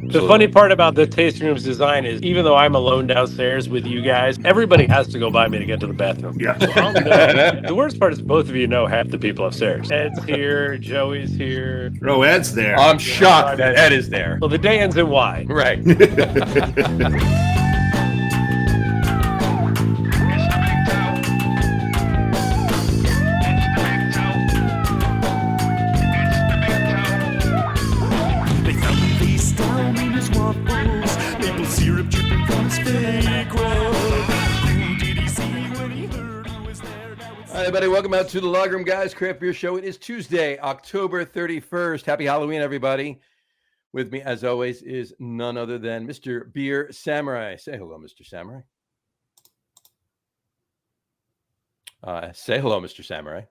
The funny part about the tasting room's design is, even though I'm alone downstairs with you guys, everybody has to go by me to get to the bathroom. Yeah. So I'll know. The worst part is both of you know half the people upstairs. Ed's here, Joey's here. Oh, Ed's there. I'm shocked that Ed is there. Well, the day ends in Y. Right. They found the face down in his waffles, maple syrup dripping from his fake roll. Who did he see when he heard who was there? Now it's Hi, everybody. Welcome out to the Lager Room Guys Craft Beer Show. It is Tuesday, October 31st. Happy Halloween, everybody. With me, as always, is none other than Mr. Beer Samurai. Say hello, Mr. Samurai. Say hello, Mr. Samurai.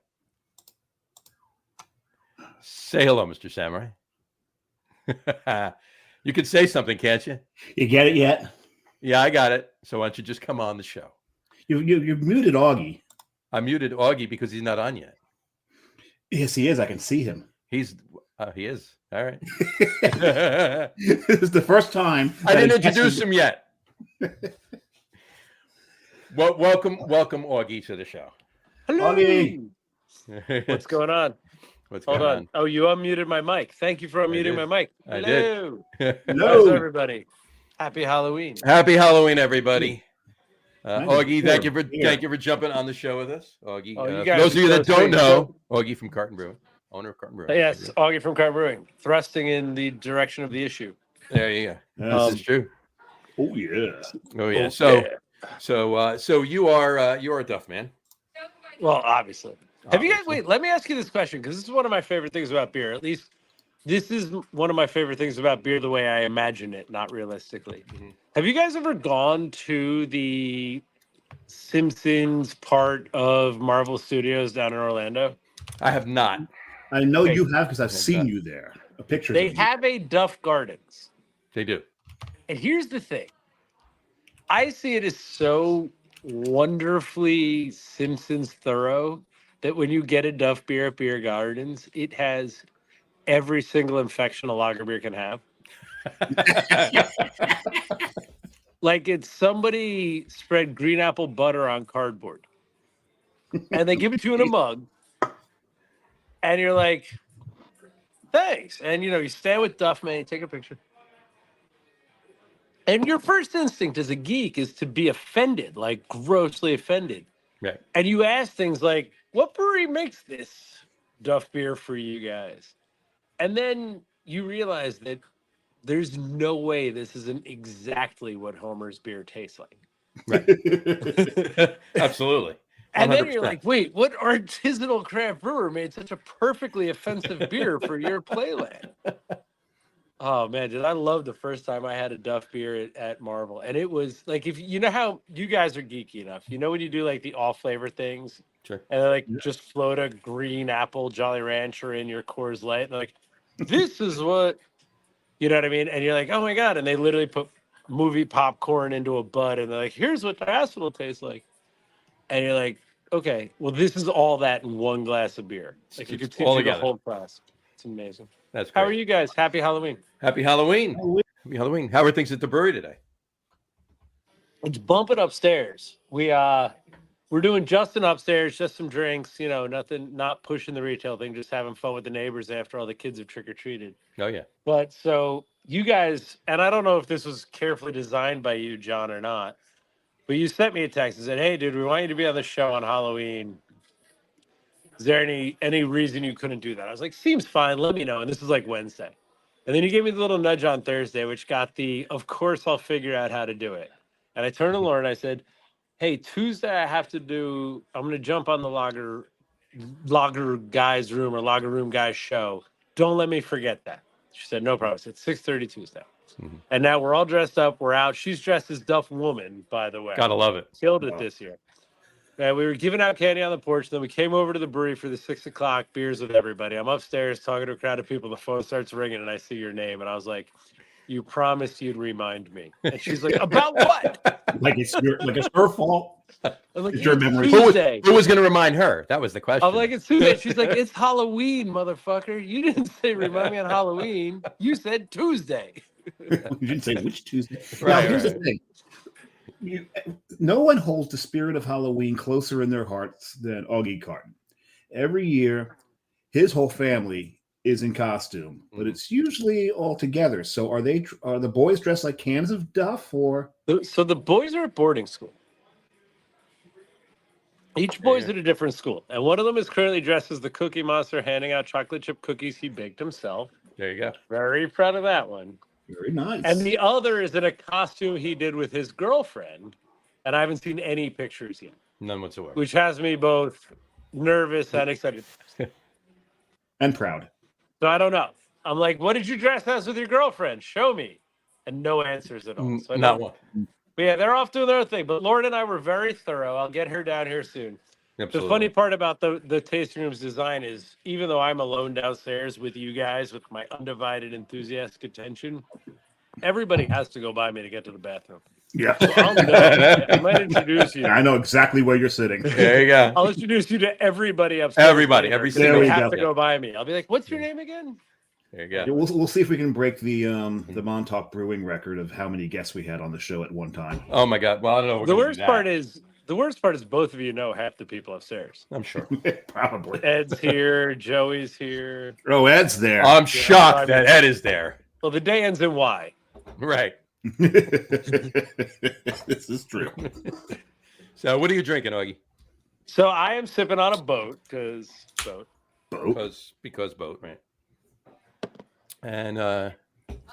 Say hello, Mr. Samurai. You can say something, can't you? You get it yet? Yeah, I got it. So why don't you just come on the show? You muted Augie. I muted Augie because he's not on yet. Yes, he is. I can see him. He is. All right. This is the first time. I didn't introduce him yet. Well, welcome, Augie, to the show. Hello. Augie. What's going on? What's Hold going on. Oh, you unmuted my mic. Thank you for unmuting my mic. I did. Hello. on? How's everybody? Happy Halloween. Happy Halloween, everybody. Nice. Augie, thank you Yeah. for jumping on the show with us. Augie, Oh, you for guys those of you are that so don't sweet. know, Augie from Carton Brewing, owner of Carton Brewing. Yes, Augie from Carton Brewing, thrusting in the direction of the issue. There you go. Yes. This is true. Oh yeah. Oh yeah. yeah. So you are a Duff man. Well, obviously. Have you guys, Obviously. wait, let me ask you this question, because this is one of my favorite things about beer. At least this is one of my favorite things about beer, the way I imagine it, not realistically. Mhm. Have you guys ever gone to the Simpsons part of Marvel Studios down in Orlando? I have not. I know Okay. you have because I've Okay. seen you there. A picture. They have a Duff Gardens. They do. And here's the thing. I see it as so wonderfully Simpsons thorough that when you get a Duff beer at Beer Gardens, it has every single infection a lager beer can have. Like it's somebody spread green apple butter on cardboard and they give it to you in a mug. And you're like, thanks. And you stand with Duff, man, you take a picture. And your first instinct as a geek is to be offended, like grossly offended. Right. And you ask things like, what brewery makes this Duff beer for you guys? And then you realize that there's no way this isn't exactly what Homer's beer tastes like. Right. Absolutely. And then you're 100%. like, wait, what artisanal craft brewer made such a perfectly offensive beer for your playland? Oh man, did I love the first time I had a Duff beer at Marvel. And it was like, if you know how you guys are geeky enough, when you do like the all flavor things Sure. and they like just float a green apple Jolly Rancher in your Coors Light and they're like, this is what, you know what I mean? And you're like, oh my God. And they literally put movie popcorn into a bud and they're like, here's what the hospital tastes like. And you're like, okay, well, this is all that in one glass of beer. Like you It's could see all through the together. whole glass. It's amazing. That's great. How are you guys? Happy Halloween. Happy Halloween. Halloween. Happy Halloween. How are things at the brewery today? It's bumping upstairs. We're doing Justin upstairs, just some drinks, nothing, not pushing the retail thing, just having fun with the neighbors after all the kids have trick-or-treated. Oh yeah. But so you guys, and I don't know if this was carefully designed by you, John, or not, but you sent me a text and said, hey, dude, we want you to be on the show on Halloween. Is there any reason you couldn't do that? I was like, seems fine. Let me know. And this is like Wednesday. And then you gave me the little nudge on Thursday, which got of course, I'll figure out how to do it. And I turned to Lauren. I said, hey, Tuesday I'm going to jump on the Lager Guys room or Lager Room Guys show. Don't let me forget that. She said, no problem. It's 6:30 Tuesday. Mhm. And now we're all dressed up. We're out. She's dressed as Duff Woman, by the way. Gotta love it. Killed it this year. And we were giving out candy on the porch. Then we came over to the brewery for the 6 o'clock beers with everybody. I'm upstairs talking to a crowd of people. The phone starts ringing and I see your name. And I was like, you promised you'd remind me. And she's like, about what? Like it's her fault. I'm like, It's your memory. Tuesday. Who was going to remind her? That was the question. I'm like, it's Tuesday. She's like, it's Halloween, motherfucker. You didn't say remind me on Halloween. You said Tuesday. You didn't say which Tuesday. Right, Now, here's right. the thing. No one holds the spirit of Halloween closer in their hearts than Augie Carton. Every year, his whole family is in costume, but it's usually all together. So are the boys dressed like cans of Duff, or So the boys are at boarding school. Each boy's at a different school, and one of them is currently dressed as the Cookie Monster, handing out chocolate chip cookies he baked himself. There you go. Very proud of that one. very nice? And the other is in a costume he did with his girlfriend, and I haven't seen any pictures yet, None whatsoever. which has me both nervous and excited. And proud. So I don't know. I'm like, what did you dress as with your girlfriend? Show me. And no answers at all. So I Not don't- one. But yeah, they're off doing their thing. But Lauren and I were very thorough. I'll get her down here soon. Absolutely. The funny part about the tasting room's design is, even though I'm alone downstairs with you guys with my undivided enthusiastic attention, everybody has to go by me to get to the bathroom. Yeah. So I'll know. I might introduce you. I know exactly where you're sitting. There you go. I'll introduce you to everybody upstairs. Everybody, later, every 'cause single they There we have go. to go by me. I'll be like, "What's your name again?" There you go. Yeah, we'll see if we can break the Montauk Brewing record of how many guests we had on the show at one time. Oh my God. Well, I don't know. if we're The gonna do worst that. part is both of you know half the people upstairs. I'm sure. Probably. Ed's here, Joey's here. Oh, Ed's there. I'm shocked that Ed is there. Well, the day ends in Y. Right. This is true. So, what are you drinking, Augie? So I am sipping on a boat because boat. Boat. Because boat, right? And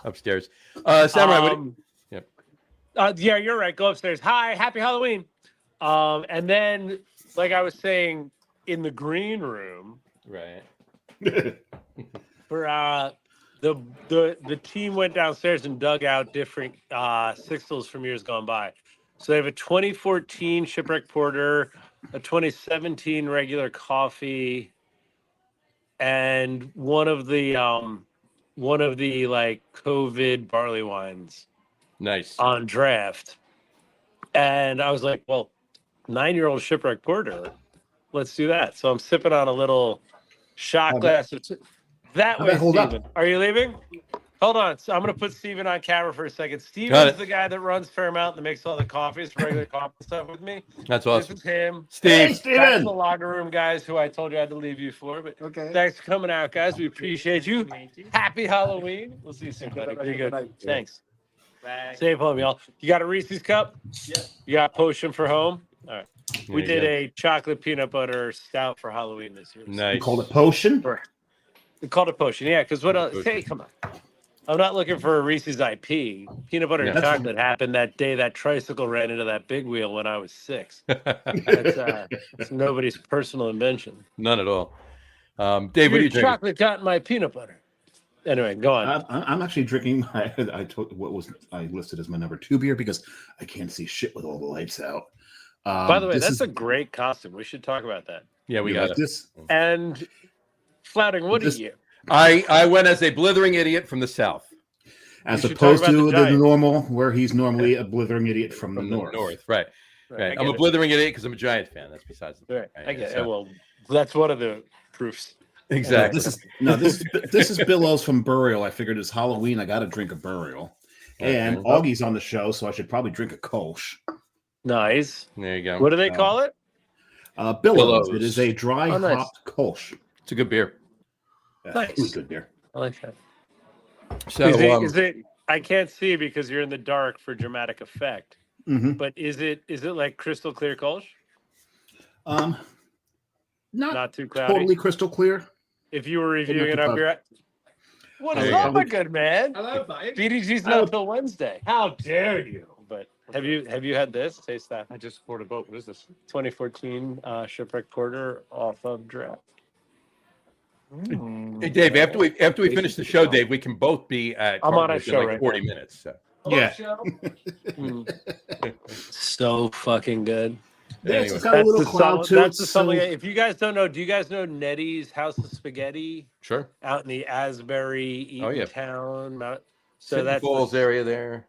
upstairs, Samurai. Yep. Yeah, you're right. Go upstairs. Hi, happy Halloween. And then, like I was saying, in the green room, Right. for the team went downstairs and dug out different sixtels from years gone by. So they have a 2014 Shipwreck Porter, a 2017 regular coffee, and one of the like COVID barley wines Nice. on draft. And I was like, well, 9-year-old Shipwreck Porter, let's do that. So I'm sipping on a little shot Oh, glass. That how way, about hold up? Steven. Are you leaving? Hold on. So I'm going to put Steven on camera for a second. Got Steven's it. the guy that runs Fairmount that makes all the coffees, regular coffee stuff with me. That's This awesome. is him. Steve. Hey, That's Steven. the locker room guys who I told you I had to leave you for. But Okay. thanks for coming out, guys. We appreciate you. Happy Halloween. We'll see you soon, buddy. You're good. Thanks. Stay home, y'all. You got a Reese's cup? Yeah. You got a potion for home? All right. We There you did a chocolate peanut butter stout for Halloween this year. You Nice. called it potion? We called it potion, yeah. Because what else? Potion. Hey, come on. I'm not looking for a Reese's IP. Peanut butter and No. chocolate happened that day that tricycle ran into that big wheel when I was 6. It's nobody's personal invention. None at all. Dave, what are you drinking? Chocolate got in my peanut butter. Anyway, go on. I'm actually drinking I listed as my number 2 beer because I can't see shit with all the lights out. By the way, this that's is- a great costume. We should talk about that. Yeah, we you got like it. this. And Flouting, what are This- you? I went as a blithering idiot from the south. As should opposed talk about to the the Giants. normal, where he's normally a blithering idiot from the north. Right. I Right. get I'm a it. blithering idiot because I'm a Giant fan. That's besides the point. Right, I get it. So- Well, that's one of the proofs. Exactly. This is Billow's from Burial. I figured it's Halloween. I got to drink a Burial, and Okay. Augie's on the show, so I should probably drink a Kolsch. Nice. There you go. What do they call it? Billows. Billows. It is a dry Oh, nice. hopped Kolsch. It's a good beer. Nice. It was good beer. I like that. So Is it? I can't see because you're in the dark for dramatic effect. Mm-hmm. But is it like crystal clear Kolsch? Not Not too cloudy. totally crystal clear. If you were reviewing it Not up too here, what There is you up, go. my good man? Hello, mate. BDG's I not would- till Wednesday. How dare you? But have you had this? Taste that. I just bought a boat. What is this? 2014 Shipwreck Porter off of draft. Hey, Dave, after we finish the show, Dave, we can both be at I'm on a Carpenter's in show like right 40 now. minutes. So. Yeah. So fucking good. Yes, Anyway. it's got a little cloud to it. That's the So something. If you guys don't know, do you guys know Nettie's House of Spaghetti Sure. out in the Asbury Eaton Oh, yeah. Town? So So that's Falls area there.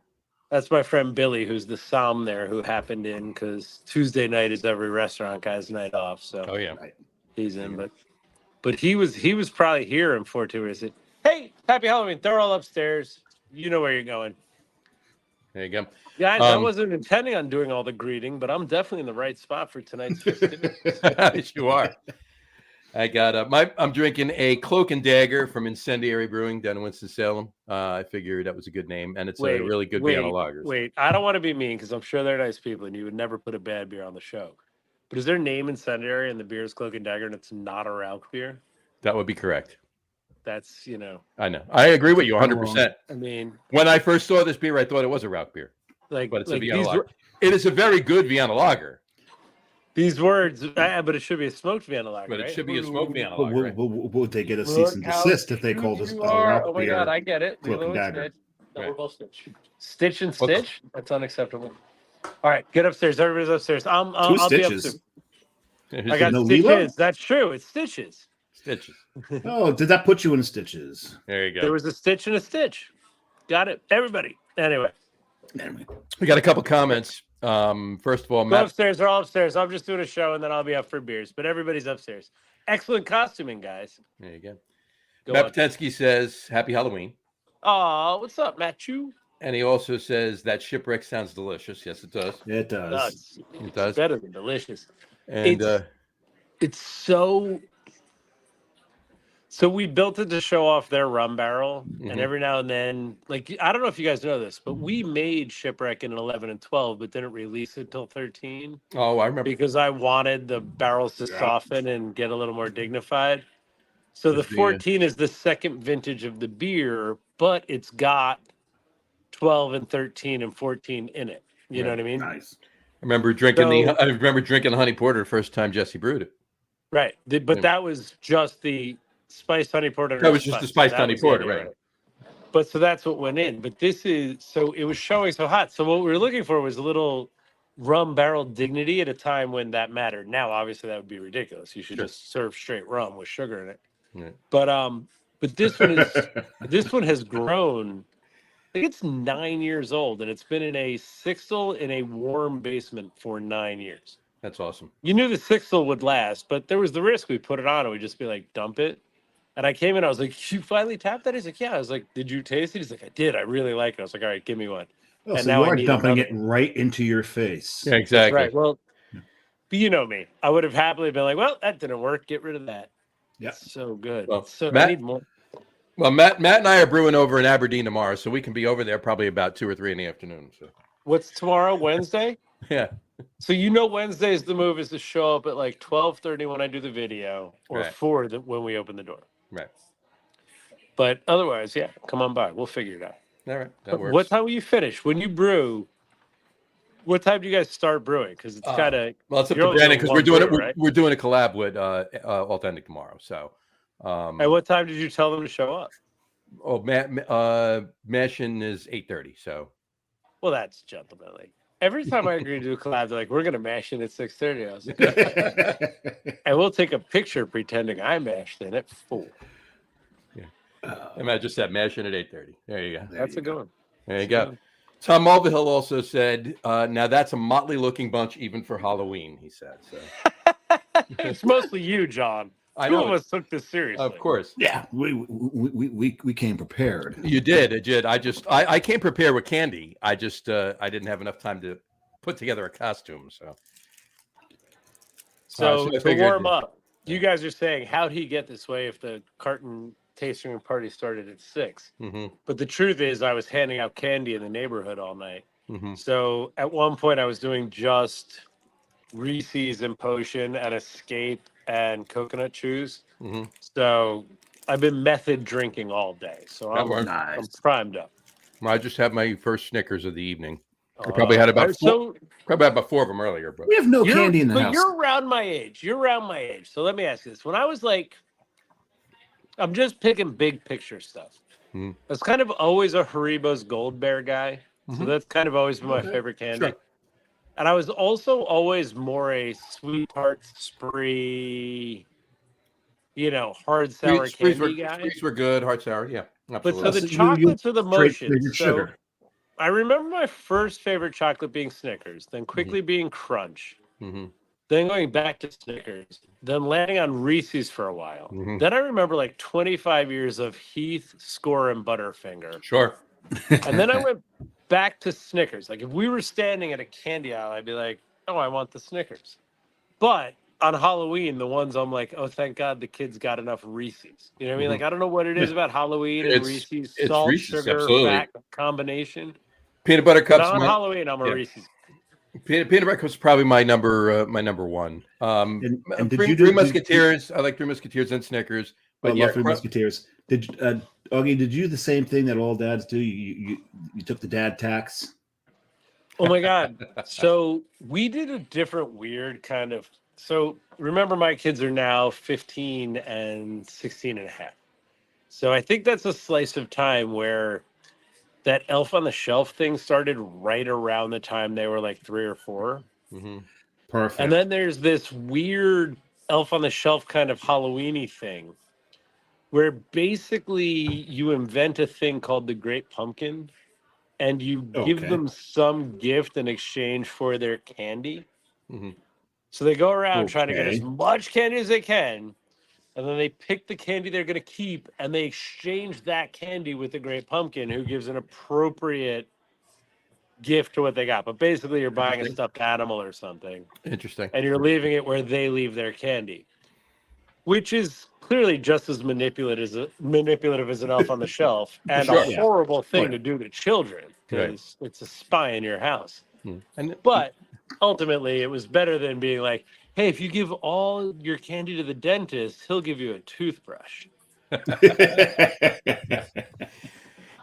That's my friend Billy, who's the Psalm there, who happened in because Tuesday night is every restaurant guy's night off. So Oh yeah. he's in, but he was probably here in 4-2. Is it? Hey, happy Halloween! They're all upstairs. You know where you're going. There you go. Guys, I wasn't intending on doing all the greeting, but I'm definitely in the right spot for tonight's festivities. You are. I got I'm drinking a Cloak and Dagger from Incendiary Brewing down in Winston-Salem. I figured that was a good name, and it's a really good Vienna lager. Wait, I don't want to be mean because I'm sure they're nice people, and you would never put a bad beer on the show. But is their name Incendiary and the beer is Cloak and Dagger, and it's not a Rauch beer? That would be correct. That's, you know. I know. I agree with you 100%. I mean, when I first saw this beer, I thought it was a Rauch beer. But it's a Vienna lager. It is a very good Vienna lager. These words, but it should be a smoked Vienna lager. But right? it should be a smoked Vienna lager. Right? Would they get a cease and desist if they called us? Oh my God, I get it. Cloak and Dagger. No, we're both Stitch. Stitch and Stitch? That's unacceptable. All right, get upstairs. Everybody's upstairs. I'll Stitches. Be up I got no Stitches. Lilo? That's true. It's Stitches. Stitches. Oh, did that put you in Stitches? There you go. There was a Stitch and a Stitch. Got it. Everybody. Anyway. We got a couple comments. First of all, Matt. Go upstairs. They're all upstairs. I'm just doing a show, and then I'll be up for beers. But everybody's upstairs. Excellent costuming, guys. There you go. Matt Patensky says, Happy Halloween. Oh, what's up, Matt Chu? And he also says that shipwreck sounds delicious. Yes, it does. It does. It does. It's better than delicious. And it's so. So we built it to show off their rum barrel, and every now and then, like, I don't know if you guys know this, but we made Shipwreck in 11 and 12, but didn't release it till 13. Oh, I remember. Because I wanted the barrels to soften and get a little more dignified. So the 14 is the second vintage of the beer, but it's got 12 and 13 and 14 in it. You know what I mean? Nice. I remember drinking the honey porter the first time Jesse brewed it. Right, but that was just the spiced honey porter. That was just the spiced honey porter, right? But so that's what went in. But this is so it was showing so hot. So what we were looking for was a little rum barrel dignity at a time when that mattered. Now, obviously, that would be ridiculous. You should just serve straight rum with sugar in it. Yeah. But this one is this one has grown. I think it's 9 years old, and it's been in a sixtel in a warm basement for 9 years. That's awesome. You knew the sixtel would last, but there was the risk we put it on and we'd just be like, dump it. And I came in, I was like, you finally tapped that? He's like, yeah. I was like, did you taste it? He's like, I did. I really like it. I was like, all right, give me one. Oh, and so now you are dumping it right into your face. Yeah, exactly. That's right. Well, but you know me. I would have happily been like, well, that didn't work. Get rid of that. Yeah. It's so good. Well, so Matt, I need more. Well, Matt and I are brewing over in Aberdeen tomorrow, so we can be over there probably about 2 or 3 in the afternoon. So. What's tomorrow? Wednesday? Yeah. So Wednesday's the move is to show up at like 12:30 when I do the video, or 4 when we open the door. Right. But otherwise, yeah, come on by. We'll figure it out. All right, that works. What time will you finish? When you brew, what time do you guys start brewing? Because it's kind of well, it's up to Brandon because we're doing it. Right? We're doing a collab with Authentic tomorrow. So, at what time did you tell them to show up? Oh, mashing is 8:30. So, well, that's gentlemanly. Every time I agree to do a collab, they're like, "We're gonna mash in at 6:30." I was like, and we'll take a picture pretending I mashed in at 4. Yeah, I just said mashing at 8:30. There you go. That's a good one. There you go. Tom Mulvihill also said, "Now that's a motley-looking bunch, even for Halloween." He said. So it's mostly you, John. I Two know. of us took this seriously. Of course. Yeah, we came prepared. You did. It did. I came prepared with candy. I didn't have enough time to put together a costume. So to warm up, you guys are saying, how'd he get this way if the Carton tasting room party started at 6? Mm-hmm. But the truth is I was handing out candy in the neighborhood all night. Mm-hmm. So at one point I was doing just Reese's and Potion and Escape and Coconut Chews. Mm-hmm. So I've been method drinking all day. So I'm primed up. Well, I just had my first Snickers of the evening. I probably had about 4 of them earlier. But we have no candy in the house. But you're around my age. So let me ask you this. When I was like, I'm just picking big picture stuff. Mm-hmm. I was kind of always a Haribo's Gold Bear guy. So that's kind of always been my favorite candy. Sure. And I was also always more a Sweetheart Spree, hard sour candy guy. Sprees were good, hard sour, yeah. Absolutely. But so the chocolates are the motion. So I remember my first favorite chocolate being Snickers, then quickly being Crunch, then going back to Snickers, then landing on Reese's for a while. Then I remember like 25 years of Heath, Score, and Butterfinger. Sure. And then I went back to Snickers. Like if we were standing at a candy aisle, I'd be like, oh, I want the Snickers. But on Halloween, the ones I'm like, oh, thank God the kids got enough Reese's. You know what I mean? Like I don't know what it is about Halloween and Reese's, it's salt, Reese's, sugar, absolutely. fat combination. Peanut butter But cups. on Halloween, I'm a Reese's. Peanut butter cups is probably my number one. And did Three, you Three do- Musketeers. I like Three Musketeers and Snickers. I But love Three Musketeers. Did Augie? Did you do the same thing that all dads do? You took the dad tax. Oh my God. So we did a different weird kind of. So remember, my kids are now 15 and 16 and a half. So I think that's a slice of time where that Elf on the Shelf thing started right around the time they were like 3 or 4. Mm-hmm. Perfect. And then there's this weird Elf on the Shelf kind of Halloween-y thing where basically you invent a thing called the Great Pumpkin and you give them some gift in exchange for their candy. Mm-hmm. So they go around trying to get as much candy as they can, and then they pick the candy they're going to keep, and they exchange that candy with the Great Pumpkin, who gives an appropriate gift to what they got. But basically, you're buying a stuffed animal or something. Interesting. And you're leaving it where they leave their candy, which is clearly just as manipulative as an Elf on the Shelf, and Sure. a horrible thing to do to children because it's a spy in your house. But ultimately, it was better than being like, hey, if you give all your candy to the dentist, he'll give you a toothbrush.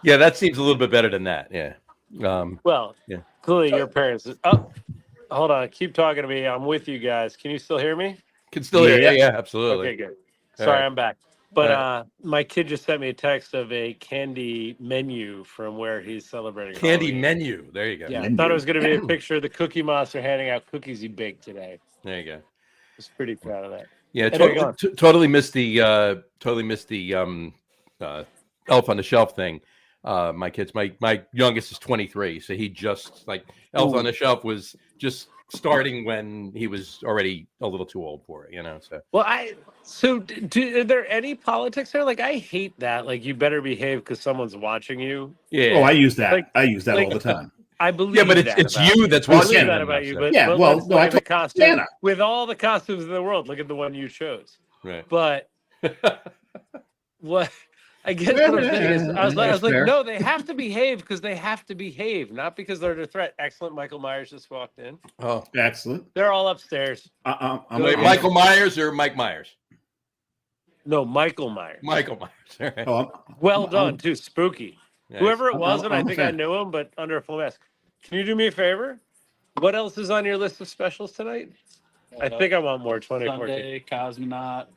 Yeah, that seems a little bit better than that. Yeah. Clearly your parents. Oh, hold on. Keep talking to me. I'm with you guys. Can you still hear me? Can still hear you. Yeah, absolutely. Okay, good. Sorry, I'm back. But my kid just sent me a text of a candy menu from where he's celebrating Candy Halloween. menu. There you go. Yeah, I thought it was going to be a picture of the Cookie Monster handing out cookies he baked today. There you go. I was pretty proud of that. Yeah, Anyway, totally missed the Elf on the Shelf thing. My kids, my youngest is 23, so he just like Elf on the Shelf was just starting when he was already a little too old for it, you know. So well, are there any politics there? Like, I hate that. Like, you better behave because someone's watching you. yeah. Oh, I use that. Like- I use that like- all the time. I believe. Yeah, but that it's about you that's I watching believe them, that about you. so- But Yeah, but well, let's no, look I at the told costume Santa. with all the costumes in the world. Look at the one you chose. Right. But what I guess what I'm saying is, I was like, fair. no, they have to behave because they have to behave, not because they're under threat. Excellent. Michael Myers just walked in. Oh, Excellent. They're all upstairs. I'm wait, Michael Myers or Mike Myers? No, Michael Myers. Michael Myers. All right. Oh, Well done, too. Spooky. Nice. Whoever it was, and I I'm a think I fan. knew him, but under a full mask. Can you do me a favor? What else is on your list of specials tonight? I think I want more 2014. Sunday, Cosmonaut.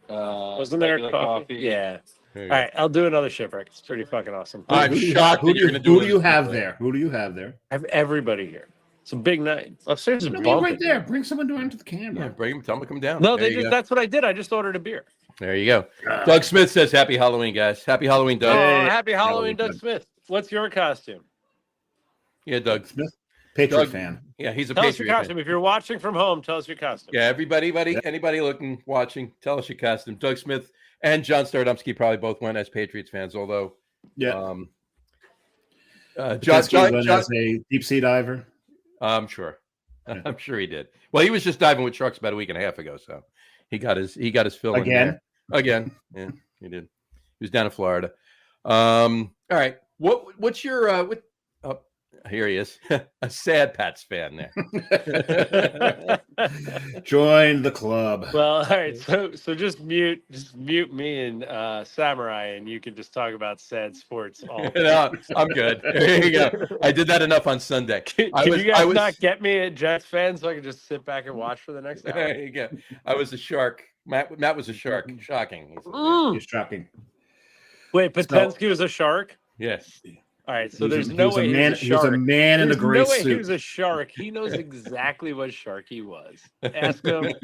Wasn't there regular coffee? Yeah. There you All go. right, I'll do another shipwreck. It's pretty fucking awesome. I'm shocked Who that you're do going to do you this. have there? Who do you have there? I have everybody here. It's a big night. Upstairs is No, bumping. right there. Bring someone down to the Yeah, camera. bring him. Tell him to come down. No, There they you just, go. that's what I did. I just ordered a beer. There you go. Doug Smith says, "Happy Halloween, guys. Happy Halloween, Doug." Oh, happy Halloween, Halloween, Doug Doug. Smith. What's your costume? Yeah, Doug. Smith, Patriot Doug- fan. Yeah, he's a Tell us your Patriot fan. costume. If you're watching from home, tell us your costume. Yeah, anybody looking, watching, tell us your costume. Doug Smith and John Stardomsky probably both went as Patriots fans, although Yeah. John, as a deep sea diver. I'm sure. I'm sure he did. Well, he was just diving with sharks about a week and a half ago, so he got his fill in Again? there. Again. Yeah, he did. He was down in Florida. All right. What's your what here he is. A sad Pats fan there. Join the club. Well, all right. So just mute me and Samurai, and you can just talk about sad sports all day. No, I'm good. There you go. I did that enough on Sunday. Can I you guys was- not get me a Jets fan so I can just sit back and watch for the next hour? There you go. I was a shark. Matt was a shark. Shocking. He said, Mm. It's shocking. Wait, Patensky was a shark? yes. All right, so He was there's a- no he was a way man. he's a He was a shark. man in a There's gray no way he suit. was a shark. He knows exactly what shark he was. Ask him.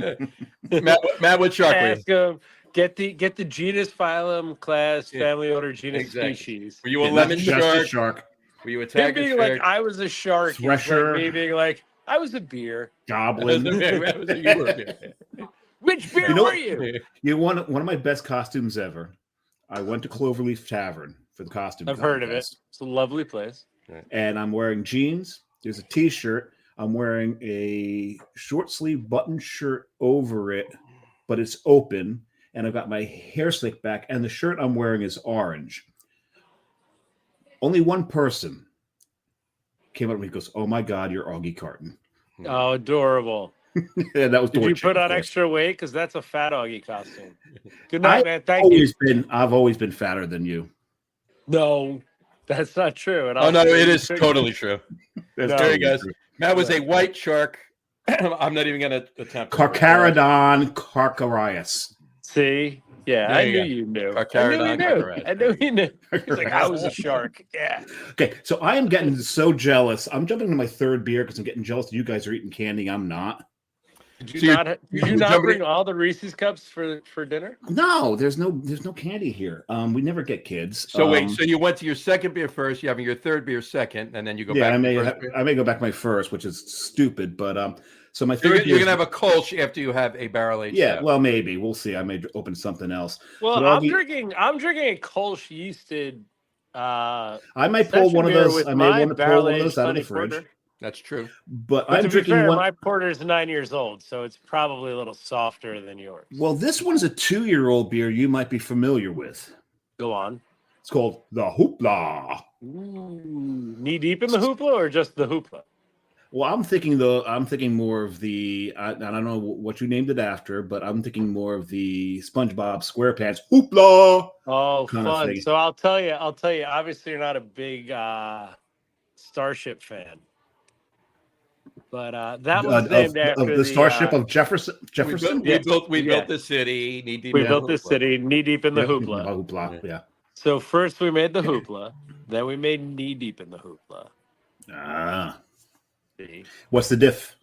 Matt, what shark were you? Ask him. Get the genus, phylum, class, Yeah, family, order, genus, exactly. species. Were you a Yeah, lemon just a shark? shark. Were you a Him tiger being shark? like, I was a shark. is like Thresher. me being like, I was a beer. Goblin. Which beer You know were what? you? You one of my best costumes ever. I went to Cloverleaf Tavern for the costume. I've heard of it. contest. It's a lovely place. And I'm wearing jeans. There's a T-shirt. I'm wearing a short sleeve button shirt over it, but it's open. And I've got my hair slicked back. And the shirt I'm wearing is orange. Only one person came up to me and goes, "Oh my God, you're Augie Carton." Oh, adorable. And that was Did you torture, put of on course. extra weight? Because that's a fat Augie costume. Good night, man. Thank you. I've always been fatter than you. No, that's not true. And Oh no, it is totally true. That's No. There you totally go. true. That was a white shark. I'm not even going to attempt. Carcharodon carcharias. See? Yeah, There I you knew go. you knew. Carcharodon carcharias. I knew you knew. He's like, I was a shark. Yeah. Okay, so I am getting so jealous. I'm jumping to my third beer because I'm getting jealous that you guys are eating candy. I'm not. Did So you you're- not? Did you're you not jumping- bring all the Reese's cups for dinner? No, there's no candy here. We never get kids. So wait, so you went to your second beer first, you're having your third beer second, and then you go back I to may your first beer? I may go back to my first, which is stupid, but so my You're, third you're beer gonna is- have a Kolsch after you have a barrel aged. yeah, well maybe we'll see. I may open something else. Well, But I'm Augie- drinking a Kolsch yeasted. I might pull session one of beer those. with I may my want to pull one of barrel-aged those out of the Funny fridge. Porter. That's true. But But I'm to be drinking fair, one. my porter's 9 years old, so it's probably a little softer than yours. Well, this one's a 2-year-old beer you might be familiar with. Go on. It's called the Hoopla. Ooh, knee deep in the hoopla or just the hoopla? Well, I'm thinking more of the. I don't know what you named it after, but I'm thinking more of the SpongeBob SquarePants Hoopla. Oh, Kind of fun. thing. So I'll tell you. Obviously, you're not a big Starship fan, but that was named after the Starship of Jefferson. We built Yeah. the city. Knee deep We in built the this hoopla. city knee deep in the Yep, hoopla. Hoopla. Yeah. So first we made the hoopla, then we made knee deep in the hoopla. Ah. See? What's the diff?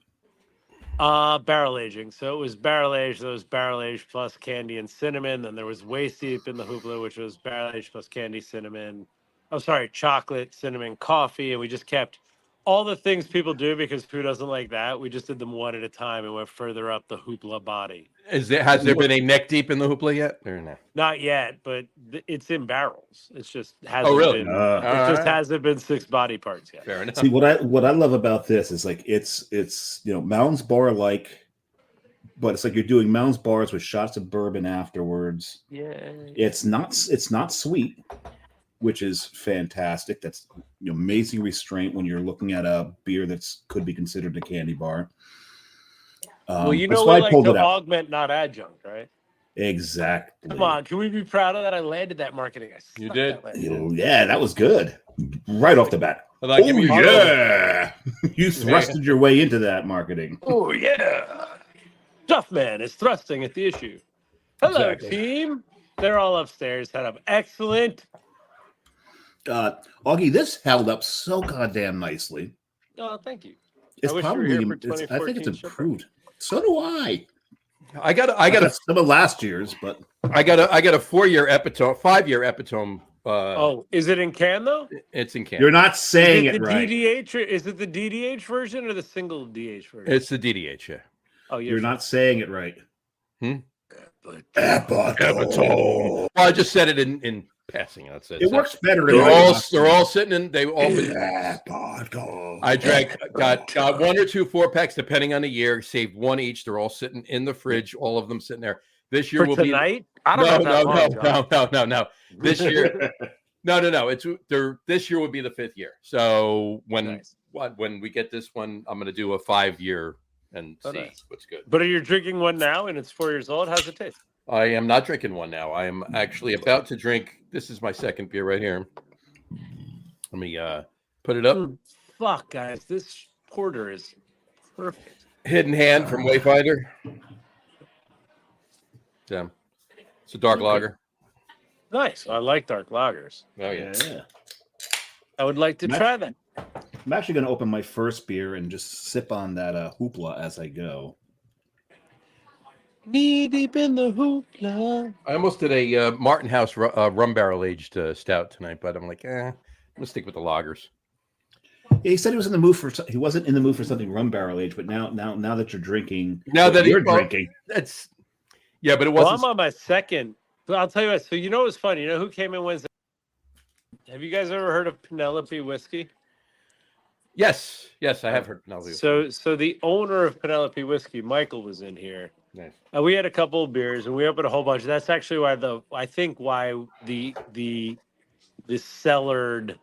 Barrel aging. So it was barrel aged. There was barrel aged plus candy and cinnamon. Then there was waist deep in the hoopla, which was barrel aged plus candy, cinnamon. Oh, sorry, chocolate, cinnamon, coffee, and we just kept all the things people do because who doesn't like that. We just did them one at a time and went further up the hoopla body. Has there been a neck deep in the hoopla yet, or no? Not yet, but it's in barrels. It's just hasn't Oh, really? been. Ah. It just Alright. hasn't been 6 body parts yet. Fair enough. See what I love about this is like it's Mounds Bar like, but it's like you're doing Mounds bars with shots of bourbon afterwards. Yeah. It's not sweet, which is fantastic. That's amazing restraint when you're looking at a beer that's could be considered a candy bar. Well, you that's know why we I like pulled to it out. augment, not adjunct, right? Exactly. Come on, can we be proud of that? I landed that marketing. You did. Yeah, that was good. Right off the bat. Like, give me your- yeah. You thrusted your way into that marketing. Oh yeah, Duffman is thrusting at the issue. Hello, Exactly. team. They're all upstairs. Set up. Excellent. Augie, this held up so goddamn nicely. Oh, thank you. It's wish you were probably, here for I think it's 2014 show. improved. So do I. I got Some of last year's, but a 4-year epitome, 5-year epitome. Oh, is it in can though? It's in can. you're not saying Is it it the right. DDH? Or, is it the DDH version or the single DH version? It's the DDH. Yeah. Oh, You're not saying it right. But, Epitome. Well, I just said it in passing. That's it. It So works better. They're all sitting in. They all. Epitome. I got 1 or 2 4-packs depending on the year. Saved 1 each. They're all sitting in the fridge. All of them sitting there. This year for will tonight? I don't know. no. This year, no. It's this year would be the 5th year. So when we get this one, I'm going to do a 5-year and see nice. what's good. But are you drinking one now and it's 4 years old? How's it taste? I am not drinking one now. I am actually about to drink. This is my second beer right here. Let me put it up. Fuck, guys. This porter is perfect. Hidden Hand from Wayfinder. Yeah. It's a dark lager. Nice. I like dark lagers. Oh, yeah. Yeah. I would like to try that. I'm actually going to open my first beer and just sip on that hoopla as I go. Knee deep in the hoopla. I almost did a Martin House rum barrel aged stout tonight, but I'm like, I'm gonna stick with the lagers. Yeah, he said he was in the mood for. He wasn't in the mood for something rum barrel aged, but now that you're drinking, drinking, that's but it Well, wasn't. I'm on my second. But I'll tell you what. So you know what's funny? You know who came in Wednesday? Have you guys ever heard of Penelope whiskey? Yes, I have heard. No, So the owner of Penelope whiskey, Michael, was in here. nice. We had a couple of beers and we opened a whole bunch. That's actually why the cellared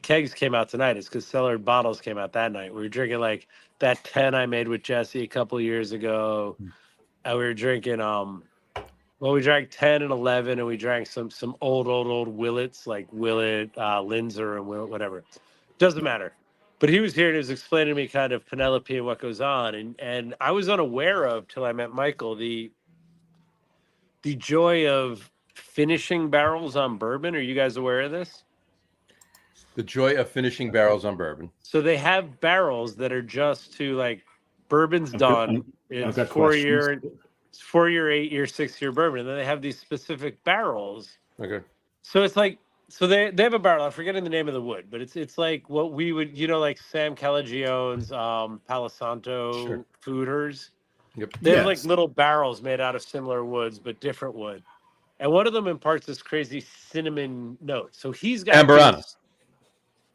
kegs came out tonight is because cellared bottles came out that night. We were drinking like that 10 I made with Jesse a couple of years ago. And we were drinking we drank 10 and 11, and we drank some old Willets, like Willet, Linzer, and Willet, whatever. Doesn't matter. But he was here and he was explaining to me kind of Penelope and what goes on. And I was unaware of, till I met Michael, the joy of finishing barrels on bourbon. Are you guys aware of this? The joy of finishing barrels on bourbon. So they have barrels that are just to like bourbon's done. It's 4 year, 8 year, 6 year bourbon. And then they have these specific barrels. Okay. So it's like, so they have a barrel. I'm forgetting the name of the wood, but it's like what we would, like Sam Calagione's Palo Santo fooders. Yep. They have like little barrels made out of similar woods, but different wood. And one of them imparts this crazy cinnamon note. So he's got Amberana.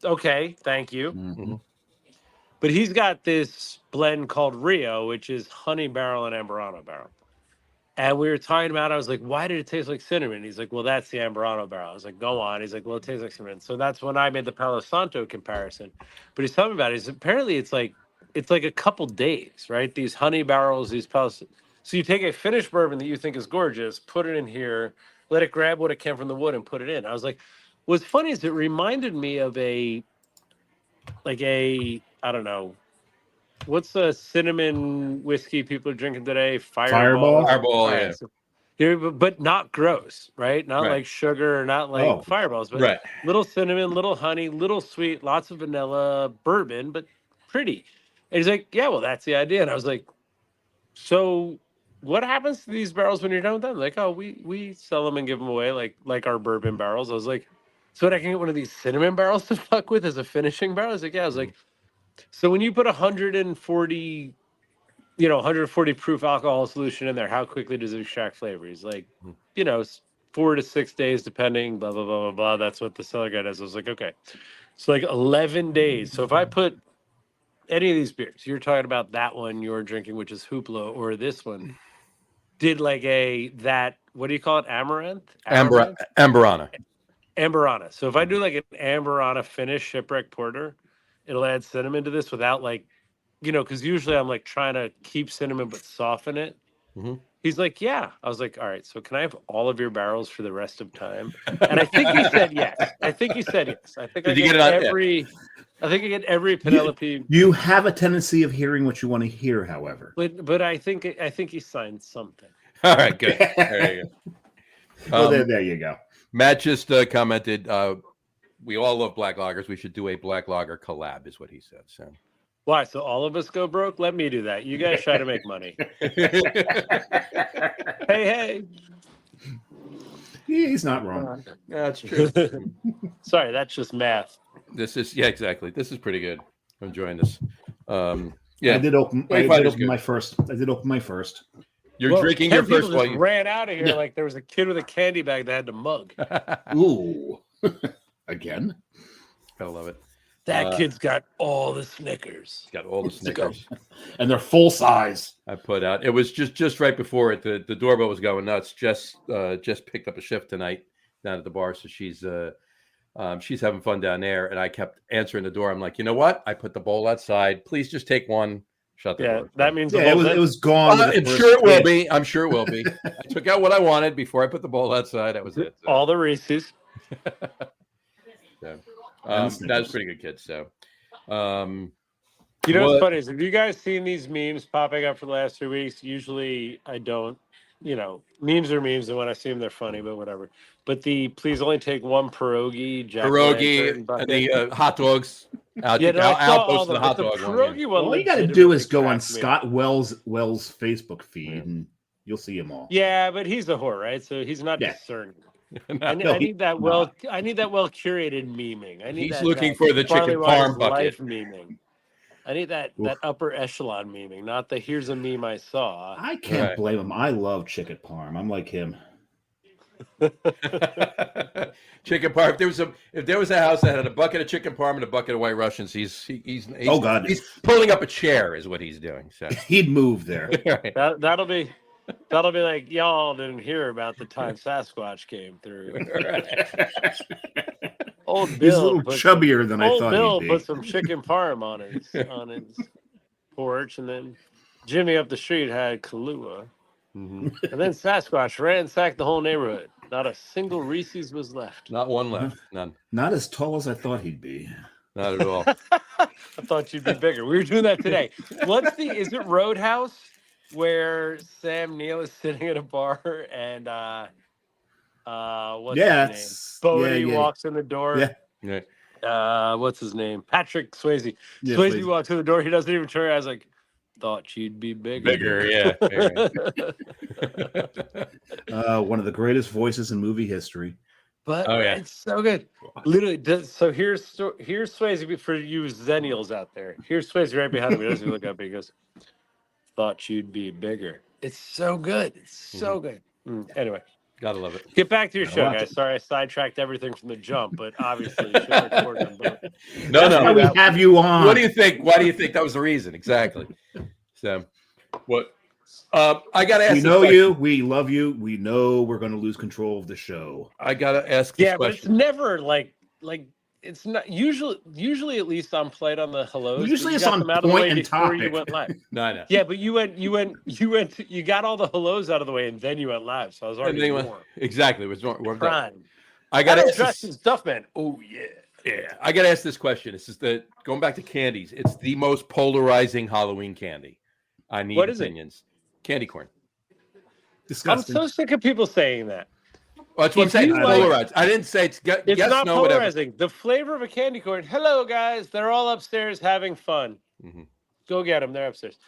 Okay, thank you. Mm-hmm. But he's got this blend called Rio, which is honey barrel and Amberano barrel. And we were talking about, I was like, why did it taste like cinnamon? He's like, well, that's the Amberano barrel. I was like, go on. He's like, well, it tastes like cinnamon. So that's when I made the Palo Santo comparison. But he's telling me about it. Apparently it's like a couple days, right? These honey barrels, these Palo. So you take a finished bourbon that you think is gorgeous, put it in here, let it grab what it can from the wood and put it in. I was like, what's funny is it reminded me of I don't know, what's the cinnamon whiskey people are drinking today? Fireball. Fireball, yeah. But not gross, right? Not like sugar, not like fireballs, but little cinnamon, little honey, little sweet, lots of vanilla, bourbon, but pretty. And he's like, yeah, well, that's the idea. And I was like, so what happens to these barrels when you're done with them? Like, oh, we sell them and give them away like our bourbon barrels. I was like, so I can get one of these cinnamon barrels to fuck with as a finishing barrel? I was like, yeah. I was like, so when you put 140 proof alcohol solution in there, how quickly does it extract flavor? He's like, 4 to 6 days, depending, blah, blah, blah, blah, blah. That's what the cellar guy does. I was like, okay. So like 11 days. So if I put any of these beers, you're talking about that one you're drinking, which is Hoopla, or this one, did like what do you call it? Amaranth? Amberana. Amberana. So if I do like an Amberana finish shipwreck porter, it'll add cinnamon to this without because usually I'm like trying to keep cinnamon but soften it. Mm-hmm. He's like, yeah. I was like, all right, so can I have all of your barrels for the rest of time? And I think he said yes. I think I get every Penelope. You have a tendency of hearing what you want to hear, however. But I think he signed something. All right, good. There you go. Well, there you go. Matt just commented, we all love black lagers. We should do a black lager collab, is what he said. So, why? So all of us go broke? Let me do that. You guys try to make money. Hey. He's not wrong. That's true. Sorry, that's just math. This is exactly. This is pretty good. I'm enjoying this. I did open my first. You're drinking your first one. You ran out of here like there was a kid with a candy bag that had to mug. Ooh, again. I love it. That kid's got all the Snickers. Got all the Snickers, and they're full size. I put out. It was just right before it. The doorbell was going nuts. Just picked up a shift tonight down at the bar, so she's having fun down there. And I kept answering the door. I'm like, you know what? I put the bowl outside. Please just take one. Shut the door. That means it was gone. I'm sure it will be. I'm sure it will be. I took out what I wanted before I put the bowl outside. That was it. So. All the Reese's. That was pretty good, kid. So, what's funny is, have you guys seen these memes popping up for the last 3 weeks? Usually I don't. Memes are memes, and when I see them, they're funny, but whatever. But please only take one pierogi, and the hot dogs. I'll post the hot dog one. All you got to do is go on Scott Wells' Facebook feed, and you'll see them all. Yeah, but he's a whore, right? So he's not discerning. I need that well curated memeing. He's looking for the chicken parm bucket memeing. I need that upper echelon memeing, not the here's a meme I saw. I can't blame him. I love chicken parm. I'm like him. Chicken parm. If there was a house that had a bucket of chicken parm and a bucket of White Russians, he's Oh, God. he's pulling up a chair is what he's doing. So He'd move there. Right. That'll be like y'all didn't hear about the time Sasquatch came through. Old He's a Bill, little chubbier than I old thought Bill he'd put be. some chicken parm on his porch, and then Jimmy up the street had Kahlua, Mhm. and then Sasquatch ransacked the whole neighborhood. Not a single Reese's was left. Not one left. None. Not as tall as I thought he'd be. Not at all. I thought you'd be bigger. We were doing that today. Is it Roadhouse where Sam Neill is sitting at a bar and what's his name? Bodie walks in the door. Yeah. Yeah. What's his name? Patrick Swayze. Yeah, Swayze Swayze. walks in the door. He doesn't even turn. I was like, thought you'd be bigger. Yeah. But One of the greatest voices in movie history. Oh, yeah. it's so good. Literally, so here's Swayze for you Zennials out there. Here's Swayze right behind him. He doesn't look up. He goes, "Thought you'd be bigger." It's so good. It's so good. Anyway, Gotta love it. get back to your Gotta show, watch guys. it. Sorry, I sidetracked everything from the jump, but obviously, you should record them both. No, That's why no. we have you on. What do you think? Why do you think that was the reason? Exactly. So, what? I gotta ask. We this know question. you. We love you. We know we're going to lose control of the show. I gotta ask this Yeah, but it's question. never like it's not usually at least I'm played on the hellos. but Usually you it's got on them out of the point way and before you topic. went live. No, I know. Yeah, but you got all the hellos out of the way and then you went live. So I was And already then you went- warm. Exactly. It was warmed up. Prime. I I gotta don't ask dress this, as stuff, man. Oh yeah. yeah, I gotta ask this question. This is going back to candies. It's the most polarizing Halloween candy. I need What is it? opinions. Candy corn. I'm Disgusting. so sick of people saying that. Well, that's what I'm If saying. you It's like- polarized. I didn't say it's It's yes, not no, whatever. polarizing. The flavor of a candy corn. Hello, guys. They're all upstairs having fun. Mhm. Go get them. They're upstairs.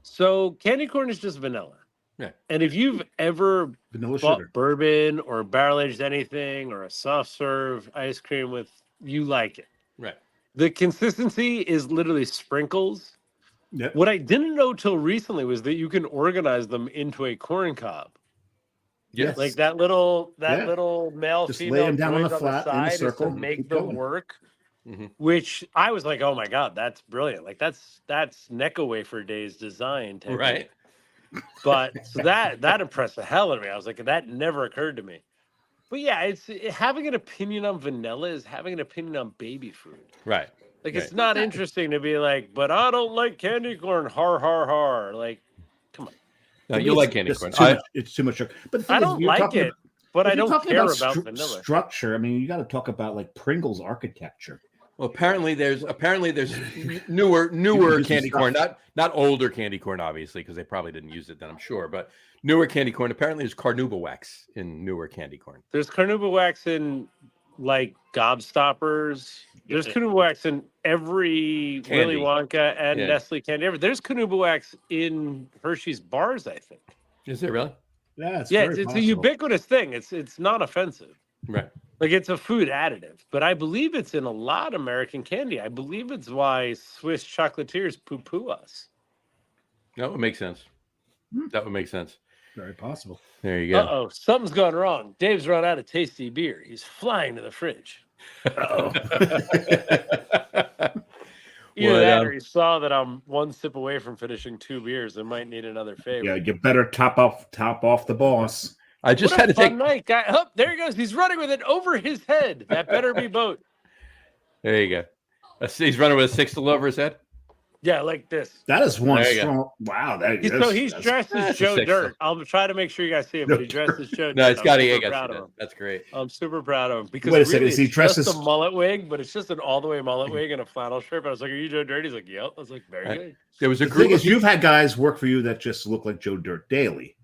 So candy corn is just vanilla. Yeah. And if you've ever Vanilla bought sugar. bourbon or barrel aged anything or a soft serve ice cream you like it. Right. The consistency is literally sprinkles. Yep. What I didn't know till recently was that you can organize them into a corn cob. Yes. Like that little Yeah. male Just lay female them down on joint the flat in a side is circle to and make keep them going. work. Mhm. Which I was like, oh my god, that's brilliant! Like that's Necco Wafer Days design technique. Right. But so that impressed the hell out of me. I was like, that never occurred to me. But yeah, it's having an opinion on vanilla is having an opinion on baby food. Right. Like Right. it's not interesting to be like, but I don't like candy corn. Har har har. Like, come on. No, To me, you it's like candy just corn. too much- it's too much sugar. But the thing I is, don't you're like talking it, but if I you're don't talking care about stru- vanilla. structure. I mean, you got to talk about like Pringles architecture. Well, apparently there's newer use candy some corn, not older candy corn, obviously, because they probably didn't use it then, I'm sure. But newer candy corn. Apparently, there's carnauba wax in newer candy corn. There's carnauba wax in like Gobstoppers. There's carnauba wax in every Candy. Willy Wonka and Yeah. Nestle candy. There's carnauba wax in Hershey's bars, I think. Is it really? Yeah, it's Yeah, very it's a possible. ubiquitous thing. It's not offensive. Right. Like it's a food additive, but I believe it's in a lot of American candy. I believe it's why Swiss chocolatiers poo-poo us. That would make sense. That would make sense. Very possible. There you go. Uh-oh, something's gone wrong. Dave's run out of tasty beer. He's flying to the fridge. Uh-oh. Either What, that or he saw that I'm one sip away from finishing 2 beers and might need another favor. Yeah, you better top off the boss. I just What had a to take. fun night, guy. Oh, there he goes. He's running with it over his head. That better be boat. There you go. He's running with a 6 over his head. Yeah, like this. That is one There you go. strong. Wow, that He's is. dressed as that's a Joe six, Dirt. I'll try to make sure you guys see him, but he dressed as Joe Dirt. No, it's I'm got to. super I proud guess of him. that's great. I'm super proud of him because Wait a second, really, is he it's dressed just as- a mullet wig, but it's just an all the way mullet wig and a flannel shirt. But I was like, "Are you Joe Dirt?" He's like, "Yep." I was like, "Very Right. good." There was a The group thing of is, you've had guys work for you that just look like Joe Dirt daily.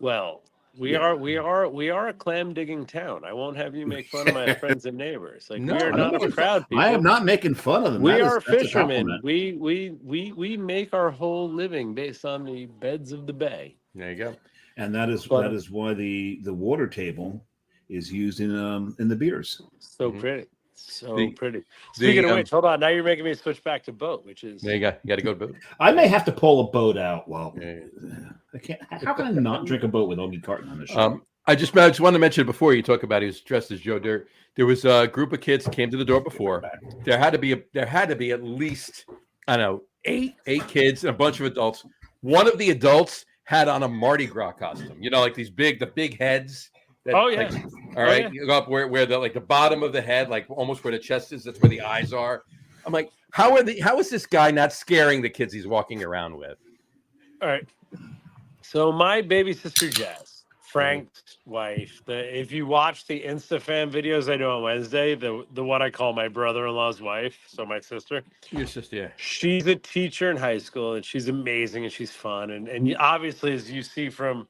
Well, we Yeah. are a clam digging town. I won't have you make fun of my friends and neighbors. Like No, we are I not don't a know. proud people. I am not making fun of them. We That is- are that's a fishermen. compliment. We make our whole living based on the beds of the bay. There you go. And that is But- that is why the water table is used in the beers. So Mhm. pretty. So pretty. Speaking of which, hold on. Now you're making me switch back to boat, which is There you go. You got to go to boat. I may have to pull a boat out. Well, Yeah. I can't. How can I not drink a boat with Augie Carton on the show? I just wanted to mention it before you talk about he was dressed as Joe Dirt. There was a group of kids that came to the door before. There had to be at least, I don't know, eight kids and a bunch of adults. One of the adults had on a Mardi Gras costume. You know, like the big heads. That, oh yeah. Like, all right. You go up where the bottom of the head, like almost where the chest is, that's where the eyes are. I'm like, how is this guy not scaring the kids he's walking around with? All right. So my baby sister Jazz, Frank's wife, if you watch the InstaFam videos I do on Wednesday, the one I call my brother-in-law's wife, so my sister. Your sister, yeah. She's a teacher in high school, and she's amazing, and she's fun. And obviously, as you see from,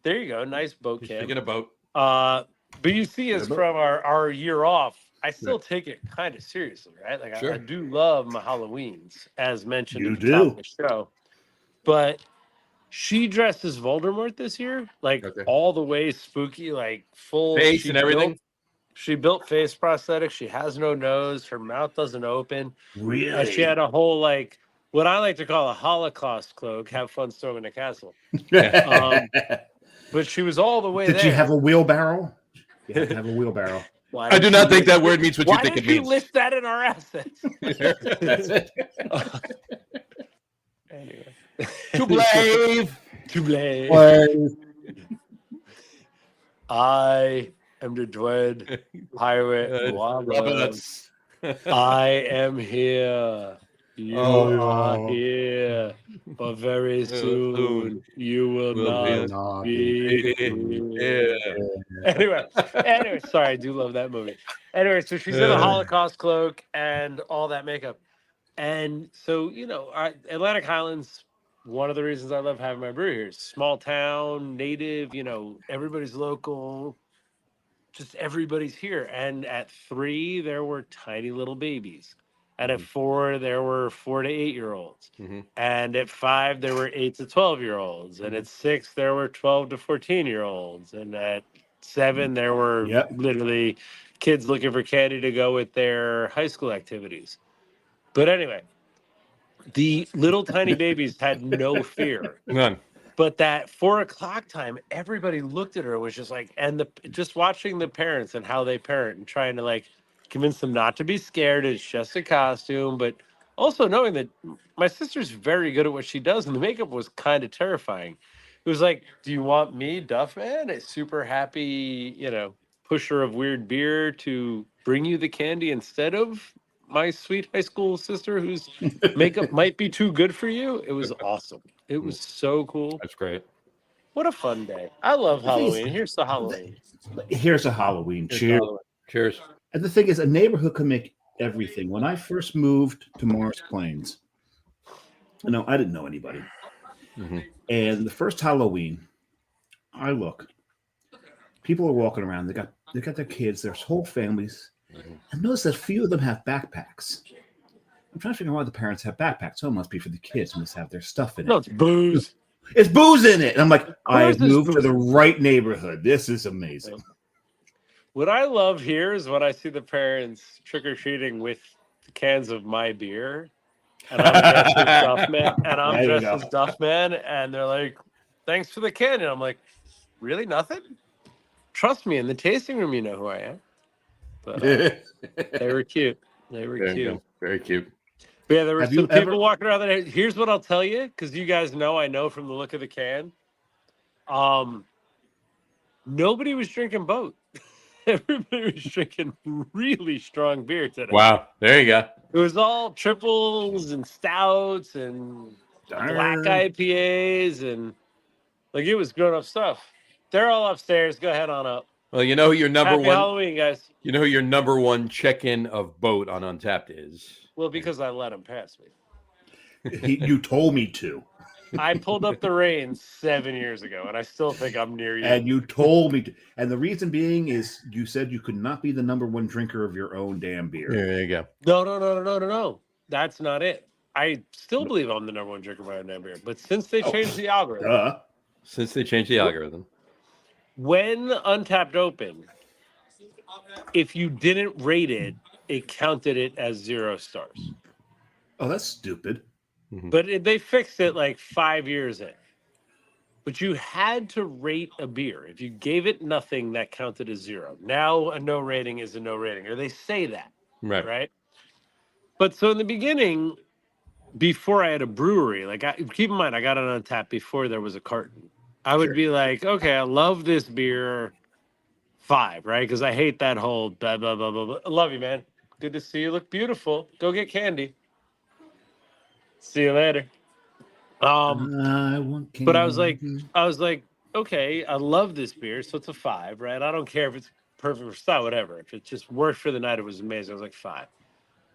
there you go, nice boat He's camp. taking a boat. But you see us from our year off, I still take it kind of seriously, right? Like Sure. I do love my Halloweens, as mentioned You at the top do. of the show. But she dressed as Voldemort this year, like all the way spooky, like full face and everything. She built face prosthetics. She has no nose. Her mouth doesn't open. Really? And she had a whole, like, what I like to call a Holocaust cloak. Have fun storming the castle. But she was all the way there. Did she have a wheelbarrow? You have to have a wheelbarrow. I do not think that word means what you think it means. Why did you list that in our assets? Anyway. To blame. To blame. I am the dread pirate. Roberts. I am here. You are here. But very soon you will not be here. Anyway, sorry, I do love that movie. Anyway, so she's in a Holocaust cloak and all that makeup. And so, Atlantic Highlands, one of the reasons I love having my brewery here is small town, native, everybody's local, just everybody's here. And at 3, there were tiny little babies. And at 4, there were 4 to 8-year-olds. Mm-hmm. And at 5, there were 8 to 12-year-olds. And at 6, there were 12 to 14-year-olds. And at 7, there were literally kids looking for candy to go with their high school activities. But anyway, the little tiny babies had no fear. None. But that 4 o'clock time, everybody looked at her and was just like, and just watching the parents and how they parent and trying to like convince them not to be scared. It's just a costume, but also knowing that my sister's very good at what she does, and the makeup was kind of terrifying. It was like, do you want me, Duffman, a super happy, pusher of weird beer, to bring you the candy instead of my sweet high school sister whose makeup might be too good for you? It was awesome. It was so cool. That's great. What a fun day. I love Halloween. Here's the Halloween. Here's a Halloween. Cheers. Cheers. And the thing is, a neighborhood can make everything. When I first moved to Morris Plains, I didn't know anybody. Mm-hmm. And the first Halloween, I look, people are walking around. They got their kids, their whole families. Mm-hmm. I noticed that a few of them have backpacks. I'm trying to figure out why the parents have backpacks. Oh, it must be for the kids who must have their stuff in it. No, it's booze. It's booze in it. And I'm like, I've moved to the right neighborhood. This is amazing. What I love here is when I see the parents trick-or-treating with cans of my beer. And I'm dressed as Duffman. And they're like, thanks for the candy. And I'm like, really? Nothing? Trust me, in the tasting room, you know who I am. But they were cute. They were cute. Very cute. But yeah, there were some people walking around there. Here's what I'll tell you, because you guys know I know from the look of the can. Nobody was drinking boat. Everybody was drinking really strong beer today. Wow. There you go. It was all triples and stouts and black IPAs, and like it was grown-up stuff. They're all upstairs. Go ahead on up. Well, your number Happy one Halloween, guys. You know who your number one check-in of boat on Untapped is? Well, because I let him pass me. You told me to. I pulled up the reins 7 years ago, and I still think I'm near you. And you told me to. And the reason being is you said you could not be the number one drinker of your own damn beer. There you go. No. That's not it. I still believe I'm the number one drinker of my own damn beer. But since they changed the algorithm. Since they changed the algorithm. When Untapped opened, if you didn't rate it, it counted it as 0 stars. Oh, that's stupid. But they fixed it like 5 years in. But you had to rate a beer. If you gave it nothing, that counted as 0. Now a no rating is a no rating, or they say that, right? But so in the beginning, before I had a brewery, like keep in mind, I got it on tap before there was a carton. I would be like, okay, I love this beer, 5, right? Because I hate that whole blah, blah, blah, blah, blah. I love you, man. Good to see you. Look beautiful. Go get candy. See you later. I want candy. But I was like, okay, I love this beer, so it's a 5, right? I don't care if it's perfect for style, whatever. If it just worked for the night, it was amazing. I was like 5.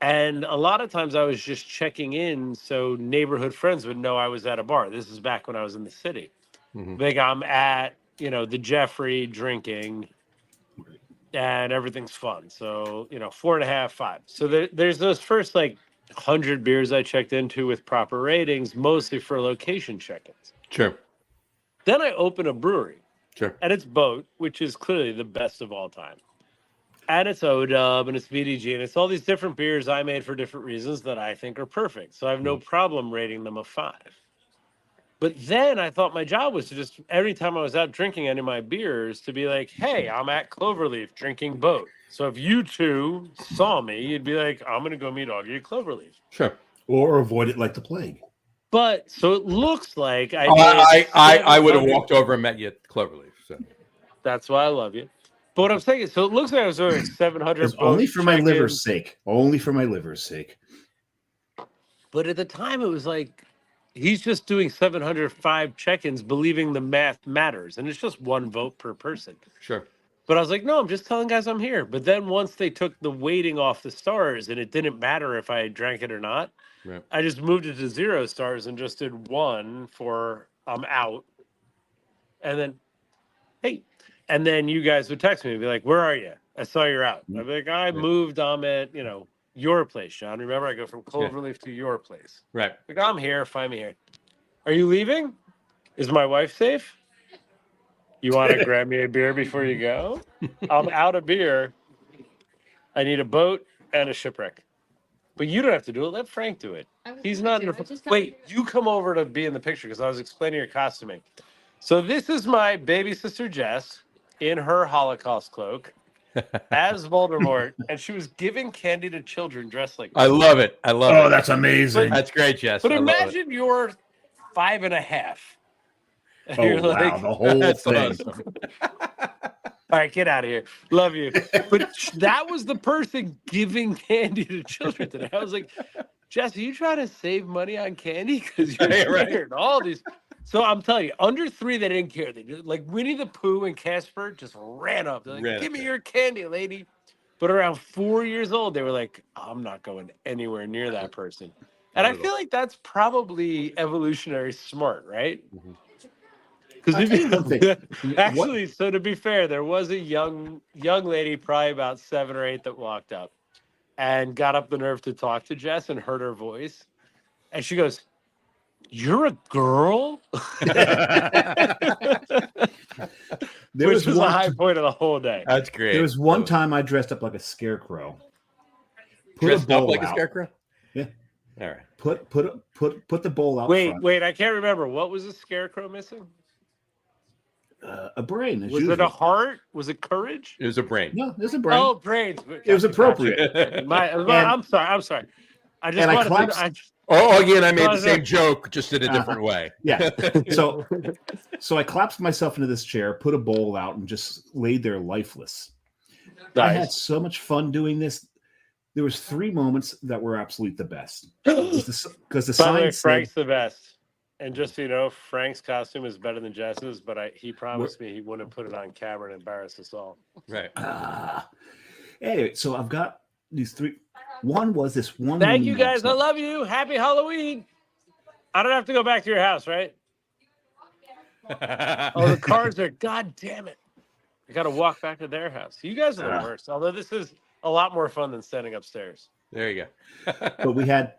And a lot of times I was just checking in so neighborhood friends would know I was at a bar. This is back when I was in the city. Like I'm at, the Jeffrey drinking and everything's fun. So, 4.5, 5. So there's those first like 100 beers I checked into with proper ratings, mostly for location check-ins. Sure. Then I open a brewery. Sure. And it's Boat, which is clearly the best of all time. And it's ODub and it's BDG and it's all these different beers I made for different reasons that I think are perfect. So I have no problem rating them a 5. But then I thought my job was to just, every time I was out drinking any of my beers, to be like, hey, I'm at Cloverleaf drinking Boat. So if you two saw me, you'd be like, I'm going to go meet Augie at Cloverleaf. Sure. Or avoid it like the plague. But so it looks like I would have walked over and met you at Cloverleaf. So that's why I love you. But what I'm saying is, so it looks like I was doing 700. Only for my liver's sake. Only for my liver's sake. But at the time, it was like he's just doing 705 check-ins, believing the math matters, and it's just 1 vote per person. Sure. But I was like, no, I'm just telling guys I'm here. But then once they took the weighting off the stars, and it didn't matter if I drank it or not, I just moved it to 0 stars and just did 1 for I'm out, and then hey. And then you guys would text me and be like, where are you? I saw you're out. I'd be like, I moved. I'm at, your place, John. Remember, I go from Cloverleaf to your place. Right. Like, I'm here. Find me here. Are you leaving? Is my wife safe? You want to grab me a beer before you go? I'm out of beer. I need a boat and a shipwreck. But you don't have to do it. Let Frank do it. He's not. Wait, you come over to be in the picture because I was explaining your costuming. So this is my baby sister, Jess, in her Holocaust cloak as Voldemort, and she was giving candy to children dressed like I love it. I love it. Oh, that's amazing. That's great, Jess. But imagine you're 5.5. Oh, you're wow, the whole That's thing. awesome. All right, get out of here. Love you. But that was the person giving candy to children today. I was like, Jess, are you trying to save money on candy? Because you're sharing all these. So I'm telling you, under 3, they didn't care. They did, like Winnie the Pooh and Casper just ran up. They're like, give me your candy, lady. But around 4 years old, they were like, I'm not going anywhere near that person. And I feel like that's probably evolutionary smart, right? Because actually, so to be fair, there was a young lady, probably about 7 or 8, that walked up and got up the nerve to talk to Jess and heard her voice. And she goes, you're a girl? Which was a high point of the whole day. That's great. There was one time I dressed up like a scarecrow. Dressed up like a scarecrow? Yeah. All right. Put the bowl out. Wait, I can't remember. What was the scarecrow missing? A brain. Was it a heart? Was it courage? It was a brain. No, it was a brain. Oh, brains. It was appropriate. I'm sorry. I just wanted to. Augie and I made the same joke, just in a different way. Yeah. So I collapsed myself into this chair, put a bowl out, and just laid there lifeless. Nice. I had so much fun doing this. There was 3 moments that were absolutely the best. Because the sign said, Frank's the best. And just so you know, Frank's costume is better than Jess's, but he promised me he wouldn't put it on camera and embarrass us all. Right. Anyway, so I've got these 3. One was this one. Thank you, guys. I love you. Happy Halloween. I don't have to go back to your house, right? Oh, the cars are. God damn it! I got to walk back to their house. You guys are the worst. Although this is a lot more fun than standing upstairs. There you go. But we had.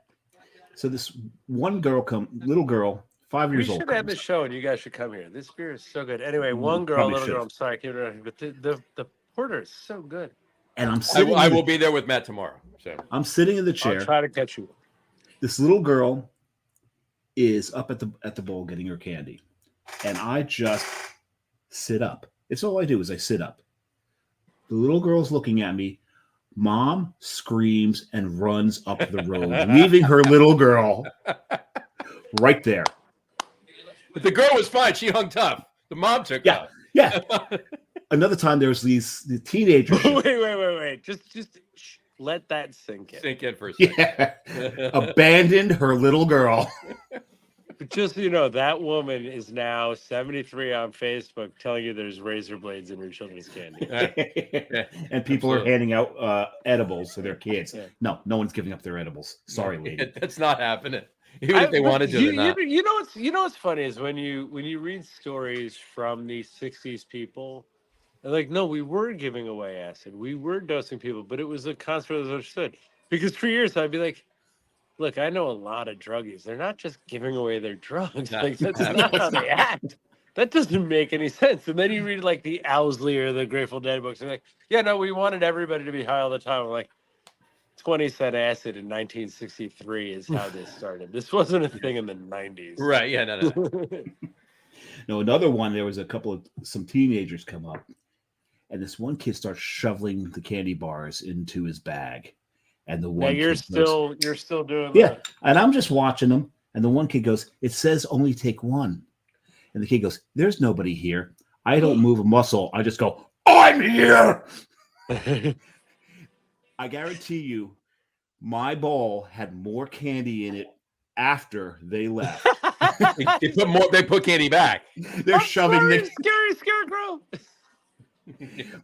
So this one girl little girl, 5 years old. We should have this show, and you guys should come here. This beer is so good. Anyway, one girl, little girl. I'm sorry, I can't remember, but the porter is so good. And I'm sitting. I will be there with Matt tomorrow. So I'm sitting in the chair. I'll try to catch you. This little girl is up at the bowl getting her candy, and I just sit up. It's all I do is I sit up. The little girl's looking at me. Mom screams and runs up the road, leaving her little girl right there. But the girl was fine. She hung tough. The mom took off. Yeah. Another time there was the teenagers. Wait. Just let that sink in. Sink in for a second. Yeah. Abandoned her little girl. But just so you know, that woman is now 73 on Facebook telling you there's razor blades in her children's candy. And people are handing out edibles to their kids. Yeah. No one's giving up their edibles. Sorry, lady. That's not happening. Even if they wanted to, they're not. You know what's funny is when you read stories from these 60s people, they're like, no, we were giving away acid. We were dosing people, but it was a concept that was understood. Because for years I'd be like, look, I know a lot of druggies. They're not just giving away their drugs. Like, that's not how they act. That doesn't make any sense. And then you read like the Owsley or the Grateful Dead books, and they're like, yeah, no, we wanted everybody to be high all the time. I'm like, 20-cent acid in 1963 is how this started. This wasn't a thing in the 90s. Right. Yeah. No. No, another one, there was some teenagers come up, and this one kid starts shoveling the candy bars into his bag. And the one you're still doing that. And I'm just watching them, and the one kid goes, it says only take one. And the kid goes, there's nobody here. I don't move a muscle. I just go, I'm here. I guarantee you, my bowl had more candy in it after they left. They put candy back. They're shoving the scary scarecrow.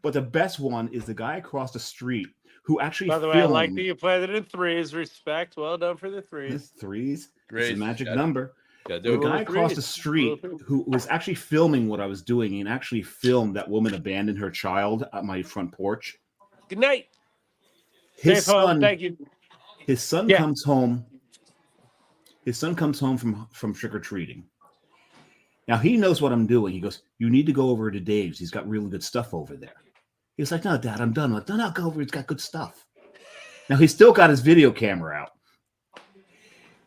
But the best one is the guy across the street who actually. By the way, I like that you played it in threes. Respect. Well done for the threes. Threes. Great. It's a magic number. The guy across the street who was actually filming what I was doing and actually filmed that woman abandon her child at my front porch. Good night. His son, thank you. His son comes home. His son comes home from trick-or-treating. Now he knows what I'm doing. He goes, you need to go over to Dave's. He's got really good stuff over there. He was like, no, Dad, I'm done. I'm like, no, go over. He's got good stuff. Now he's still got his video camera out.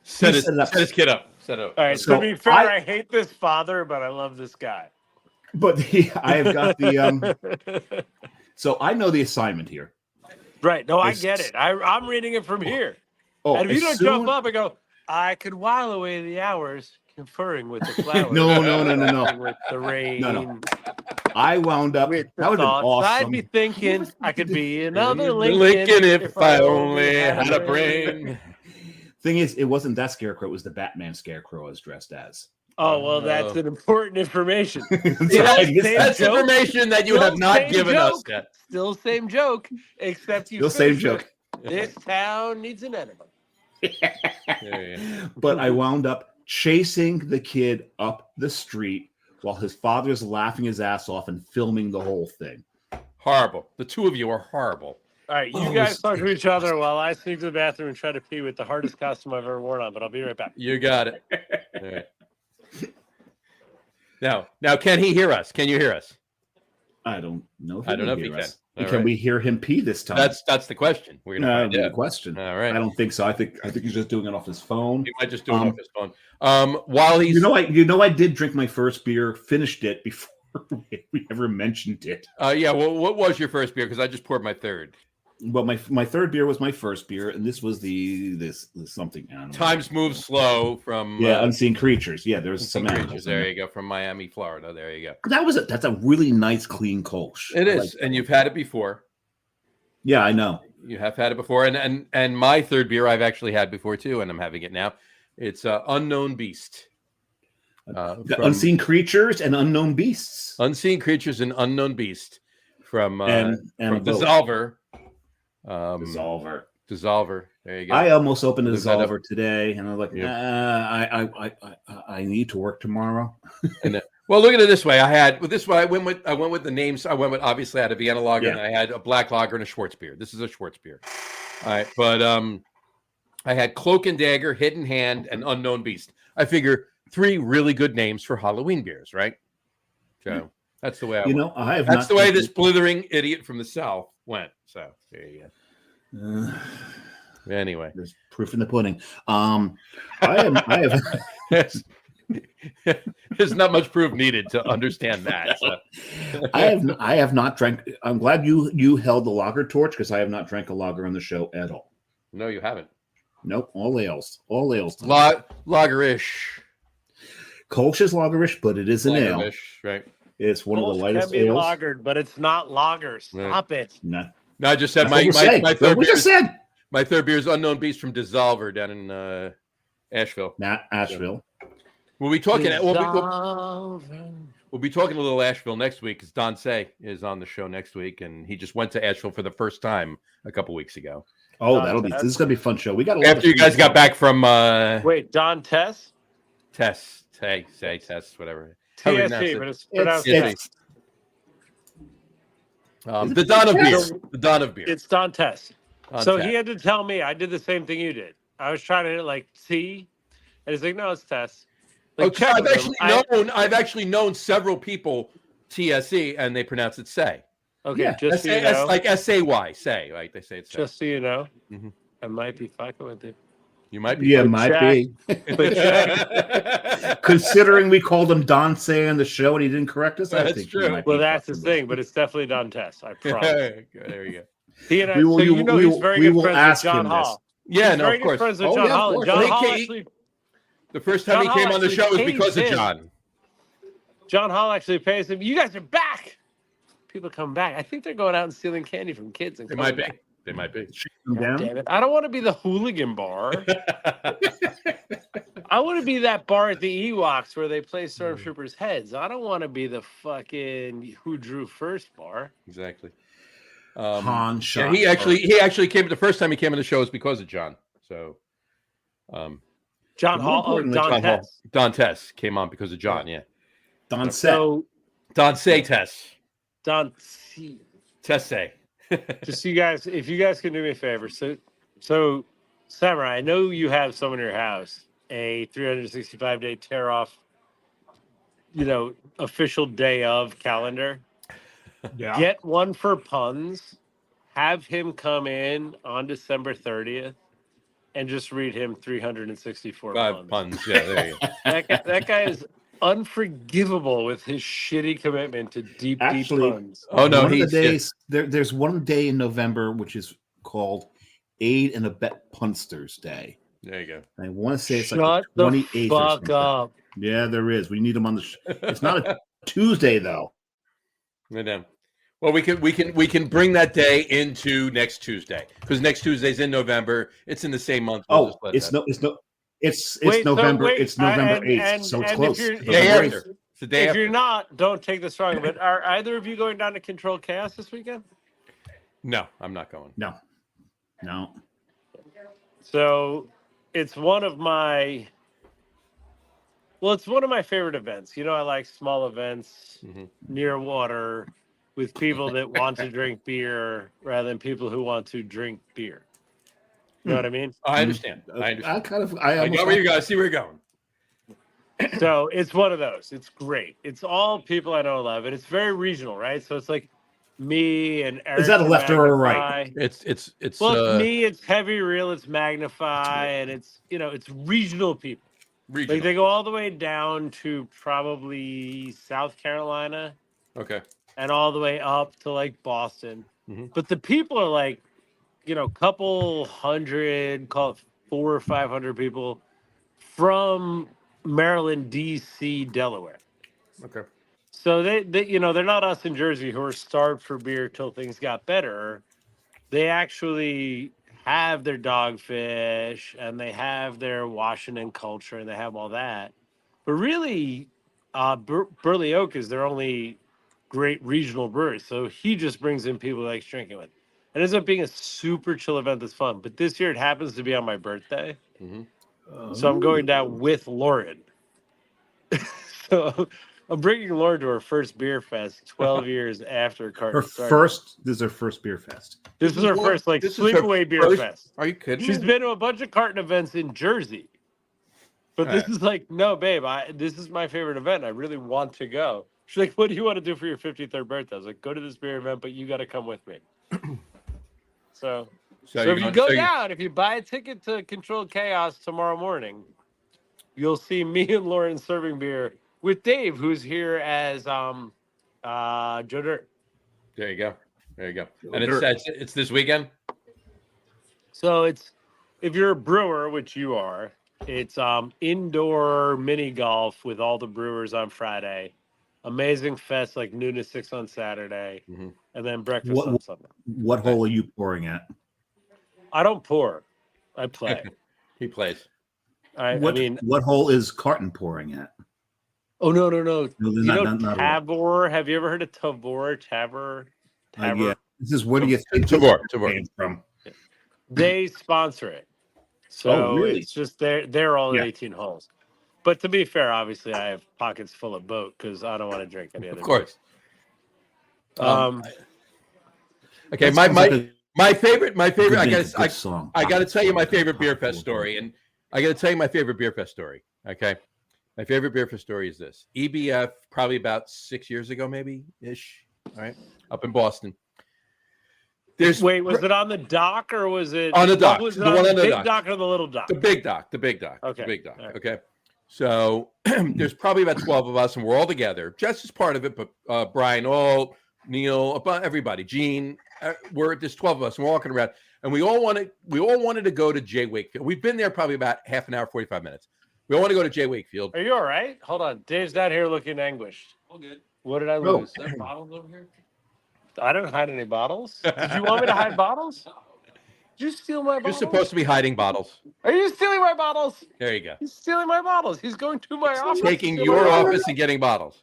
Set his kid up. Set it up. All right. So to be fair, I hate this father, but I love this guy. But I have got the so I know the assignment here. Right. No, I get it. I'm reading it from here. Oh, and if you don't jump up and go, I could while away the hours conferring with the flowers. No. With the rain. No. I wound up. With that would have been awesome. I'd be thinking I could be another Lincoln if I only had a brain. Thing is, it wasn't that scarecrow. It was the Batman scarecrow I was dressed as. Oh, well, that's an important information. That's information that you have not given us yet. Still same joke, except you. Still same joke. This town needs an enema. But I wound up chasing the kid up the street while his father's laughing his ass off and filming the whole thing. Horrible. The two of you are horrible. All right, you guys talk to each other while I sneak to the bathroom and try to pee with the hardest costume I've ever worn on, but I'll be right back. You got it. All right. Now, can he hear us? Can you hear us? I don't know. I don't know if he can. Can we hear him pee this time? That's the question. We're gonna find out. The question. All right. I don't think so. I think he's just doing it off his phone. He might just do it off his phone. While he's I did drink my first beer, finished it before we ever mentioned it. Yeah. Well, what was your first beer? Because I just poured my third. Well, my third beer was my first beer, and this was this something. Times Move Slow from Unseen Creatures. Yeah, there's some creatures. There you go, from Miami, Florida. There you go. That's a really nice, clean Kolsch. It is, and you've had it before. Yeah, I know. You have had it before, and my third beer I've actually had before too, and I'm having it now. It's Unknown Beast. Unseen Creatures and Unknown Beasts. Unseen Creatures and Unknown Beast from from Dissolver. Dissolver. There you go. I almost opened a Dissolver today, and I was like, I need to work tomorrow. Well, look at it this way. I went with the names. I went with, obviously I had a Vienna lager, and I had a black lager and a Schwartz beer. This is a Schwartz beer. All right, but I had Cloak and Dagger, Hidden Hand, and Unknown Beast. I figure 3 really good names for Halloween beers, right? So that's the way That's the way this blithering idiot from the South went. So there you Uh, go. Anyway, there's proof in the pudding. I have. there's not much proof needed to understand that. So. I have not drank. I'm glad you held the lager torch because I have not drank a lager on the show at all. No, you haven't. Nope, all ales Lagerish. Kolsch is lagerish, but it is an ale. Lagerish, right? It's one of the Kolsch lightest can be ales. lagered, but it's not lager. Stop it. No, No, I just said that's what we say. my That's third what we beer. just said. My third beer is Unknown Beast from Dissolver down in Asheville. Not Asheville. We'll be talking. Dissolving. We'll be talking a little Asheville next week because Don Say is on the show next week, and he just went to Asheville for the first time a couple weeks ago. Oh, Don this Tess. is gonna be a fun show. We got a lot After of you guys people. got back from Wait, Don Tess? Tess, whatever. How do you pronounce TSC, it? but it's pronounced It's- Tess. The Don of beer. Tess? The Don of beer. It's Don Tess. Don So Tess. he had to tell me I did the same thing you did. I was trying to hit like T, and he's like, "No, it's Tess." Like, Okay, check I've with him. I've actually known several people TSE and they pronounce it say. Okay, Yeah, just so you know, Like SAY, say, right? They say it's say. just so you know, Mhm. I might be fucking with you. You might be. Yeah, But might Jack- be. But Jack, Considering we called him Don Say on the show and he didn't correct us, I That's think he true. might well, be that's fucking his with thing, but it's definitely Don Tess. I promise. There you go. He and I, We will- so we you know will- he's very we good will friends ask with John him this. Hall. Yeah, He's no, very of good course. friends with Oh, John yeah, of Hall. course. John Well, Hall he- actually. The first time John he came Hall on the actually show was pays because of him. John. John Hall actually pays him. You guys are back. People come back. I think they're going out and stealing candy from kids. And They coming might be. back. They might be. him God down. damn it! I don't want to be the hooligan bar. I want to be that bar at the Ewoks where they play stormtroopers' heads. I don't want to be the fucking who drew first bar. Exactly. Han Yeah, shot. he actually came. The first time he came on the show was because of John. So, John But more Hall, importantly, Don John Hall, Tess. Don Tess came on because of John. Yeah, Don Say. So Don Say Tess. Don, Tess Say. just you guys, if you guys can do me a favor, so Samurai, I know you have some in your house, a 365-day tear off, official day of calendar. Yeah. Get one for puns. Have him come in on December 30th and just read him 364 Five puns. puns. Yeah, there you go. That guy is unforgivable with his shitty commitment to deep Actually- puns. Oh no, one of he's the days there's one day in November which is called Aid and Abet Punsters Day. There you go. I want to say it's Shut like the 28th or fuck something. up. Yeah, there is. We need him on the. It's not a Tuesday though. Madam. Well, we can bring that day into next Tuesday because next Tuesday's in November. It's in the same month. We'll just let that- It's Wait, so November. wait, It's November and- 8th, and- so it's and close. if you're- It's Day November after. 8th. It's the day If after. you're not, don't take this wrong, but are either of you going down to Control Chaos this weekend? No, I'm not going. No. So it's one of my favorite events. I like small events Mhm. near water with people that want to drink beer rather than people who want to drink beer. You know what I mean? I understand. I understand. I almost got where you go. I see where you're going. So it's one of those. It's great. It's all people I know and love, and it's very regional, right? So it's like me and Eric. Is that a from left or a Magnify. right? It's Well, it's me. It's Heavy Reel. It's Magnify, and it's it's regional people. regional. Like they go all the way down to probably South Carolina Okay. and all the way up to like Boston. Mhm. But the people are like, couple hundred, call it 400 or 500 people from Maryland, DC, Delaware. Okay. So they they're not us in Jersey who are starved for beer till things got better. They actually have their dogfish and they have their Washington culture and they have all that. But really, Burley Oak is their only great regional brewery. So he just brings in people he likes drinking with. It ends up being a super chill event that's fun. But this year it happens to be on my birthday. Mhm. So I'm going down with Lauren. So I'm bringing Lauren to her first beer fest 12 years after Carton started. This is her first beer fest. This is her first This is her sleepaway beer first- fest. Are you kidding? She's me? been to a bunch of Carton events in Jersey. But this is like, no, babe, this is my favorite event. I really want to go. She's like, what do you want to do for your 53rd birthday? I was like, go to this beer event, but you got to come with me. So you're if you going- go so you- down, if you buy a ticket to Controlled Chaos tomorrow morning, you'll see me and Lauren serving beer with Dave, who's here as Joe Dirt. There you go. And Dirt. it's this weekend. So it's, if you're a brewer, which you are, it's indoor mini golf with all the brewers on Friday. Amazing fest, like noon to 6 on Saturday, Mhm. and then breakfast on Sunday. What hole are you pouring at? I don't pour, I play. He plays. I mean, what hole is Carton pouring at? oh no! No, You not- know not- not Tabor? Have you ever heard of Tabor? Tabor? Yeah. This is where do you think Tabor. came from? They sponsor it, so Oh, really? it's just they're all Yeah. 18 holes. But to be fair, obviously, I have pockets full of boat because I don't want to drink any other. Of course. beer. Okay, That sounds like a my favorite. good I name guess for a good song. I got to tell you my favorite beer fest story, and I got to tell you my favorite beer fest story. Okay, my favorite beer fest story is this: EBF, probably about 6 years ago, maybe ish. All right, up in Boston. Wait, was it on the dock or was it On the dock, Was it the on one the on the big dock. dock or the little dock? The big dock, the big dock, Okay, the big dock. all right. Okay, so there's probably about 12 of us, and we're all together. Jess is part of it, but Brian, Alt, Neil, about everybody, Gene, there's 12 of us, and we're walking around, and we all wanted to go to Jay Wakefield. We've been there probably about half an hour, 45 minutes. We all want to go to Jay Wakefield. Are you all right? Hold on, Dave's down here looking anguished. All good. What did I Oh. lose? Is there bottles over here? I don't hide any bottles. Did you want me to hide bottles? Did you steal my You're bottles? supposed to be hiding bottles. Are you stealing my bottles? There you go. He's stealing my bottles. He's going to my office. Taking to steal your my bottles. office and getting bottles.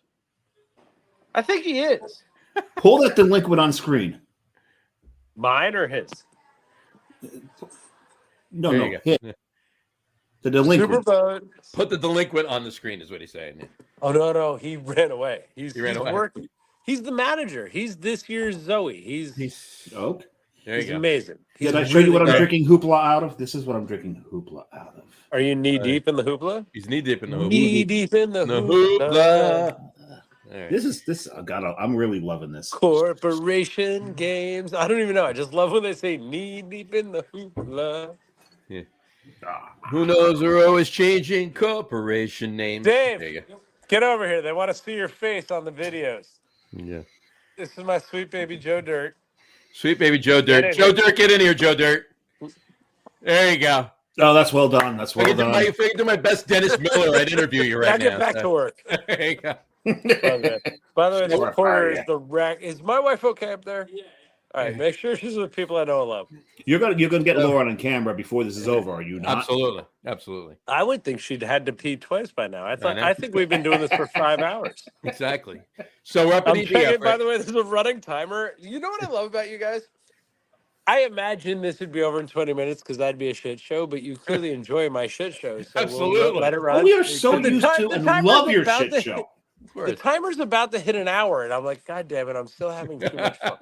I think he is. Pull that delinquent on screen. Mine or his? No, There no, you go. hit the delinquent. Superboat. Put the delinquent on the screen is what he's saying. Oh no, he ran away. He ran away. Working. He's the manager. He's this year's Zoe. He's Okay. There you he's go. amazing. He's Did I show you what I'm good. drinking hoopla out of? This is what I'm drinking hoopla out of. Are you knee deep in the hoopla? He's knee deep in the hoop. Knee deep in the The hoopla. hoopla. All right. This. I'm really loving this. Corporation games. I don't even know. I just love when they say knee deep in the hoopla. Ah, Who knows? We're always changing corporation names. Dave. There you go. Get over here. They want to see your face on the videos. Yeah. This is my sweet baby Joe Dirt. Sweet baby Joe Dirt. in Joe Dirt, get in here, Joe Dirt. There you go. Oh, that's well done. That's well done. If I could do my best Dennis Miller, I'd interview you Now right get now. back to work. There you go. Okay. By the way, the Sure. corner Yeah. is the rack. Is my wife okay up there? Yeah. All right. Make sure she's with people I know and love. You're gonna get Lauren on camera before this is over, are you not? Absolutely. I would think she'd had to pee twice by now. know. I think we've been doing this for 5 hours. Exactly. So we're up in I'm EBF, checking, by right? the way, this is a running timer. You know what I love about you guys? I imagine this would be over in 20 minutes because that'd be a shit show, but you clearly enjoy my shit shows. So Absolutely. We'll let it Oh, run. we are so The used time- to the and timer's love your about shit to show. hit- Of The course. timer's about to hit an hour, and I'm like, God damn it, I'm still having too much fun.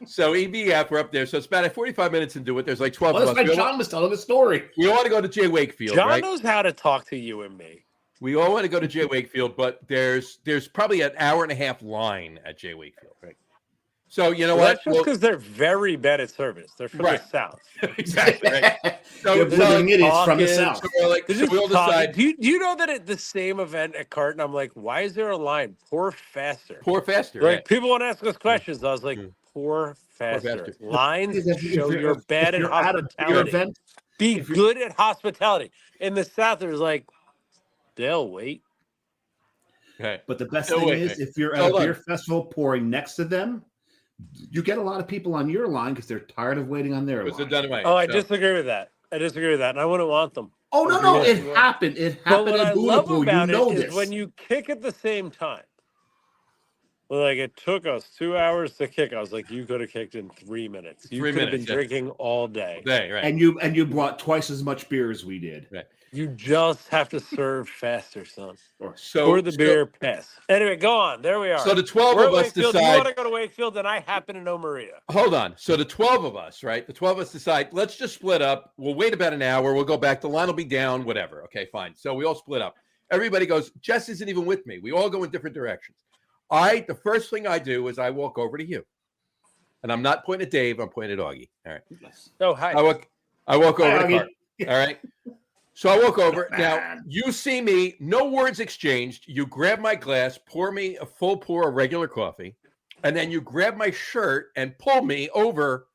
So EBF, we're up there. So it's about 45 minutes into it. There's like 12 Well, of that's us. why John was telling the story. We all want to go to Jay Wakefield, John right? knows how to talk to you and me. We all want to go to Jay Wakefield, but there's probably an hour and a half line at Jay Wakefield, right? So you know Well, what? that's just because they're very bad at service. They're from Right. the South. Exactly. Right. So, They're so, living idiots from the talking, south. so we're like, They're so just we all talking. decide, Do you know that at the same event at Carton, I'm like, why is there a line? Pour faster. pour faster. Like yeah. people want to ask us questions. I was like, Mm. pour faster. faster. Lines If show you're bad at you're at a beer hospitality. event, Be good at hospitality. In the South, there's like, they'll wait. Okay. but the best No, thing wait, is, wait. if you're at Hold a on. beer festival pouring next to them, you get a lot of people on your line because they're tired of waiting on their It was a line. dynamite. Oh, I So- disagree with that. And I wouldn't want them. Oh no, Yeah. it happened. It But happened what I in love Boonapoo. You about know it this. is when you kick at the same time. Well, like it took us 2 hours to kick. I was like, you could have kicked in 3 minutes. You 3 could have been minutes, yeah. drinking all day. Day, right. and you brought twice as much beer as we did. You just have to serve faster, son. So Pour the beer, pass. Anyway, go on. There we are. So the 12 We're of at us Wakefield. You decide. want to go to Wakefield, and I happen to know Maria. Hold on. So the 12 of us, right? The 12 of us decide, let's just split up. We'll wait about an hour. We'll go back. The line will be down, whatever. Okay, fine. So we all split up. Everybody goes, Jess isn't even with me. We all go in different directions. The first thing I do is I walk over to you. And I'm not pointing at Dave. I'm pointing at Augie. All right. Oh, hi. I walk Hi, over to Augie. Carton. All right. So I walk over. Now, Man. you see me, no words exchanged. You grab my glass, pour me a full pour of regular coffee, and then you grab my shirt and pull me over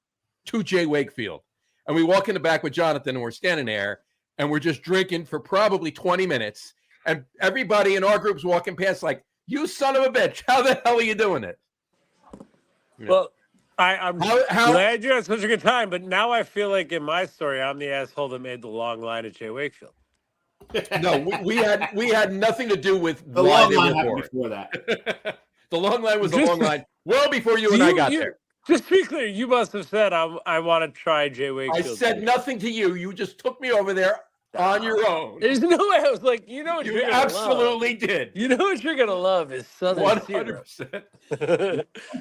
to Jay Wakefield. And we walk in the back with Jonathan, and we're standing there, and we're just drinking for probably 20 minutes. And everybody in our group's walking past like, you son of a bitch, how the hell are you doing it? You know, Well, I'm How- glad you had such a good time, but now I feel like in my story, I'm the asshole that made the long line at Jay Wakefield. no, we had nothing to do with The why long they line were happened boring. before that. The long line was a Just- long line well before you and I got You- there. Just to be clear, you must have said I want to try Jay I Wakefield. said nothing to you. You just took me over there on your own. There's no way. I was like, you know what You you're gonna love. absolutely did. You know what you're gonna love is Southern syrup. 100%.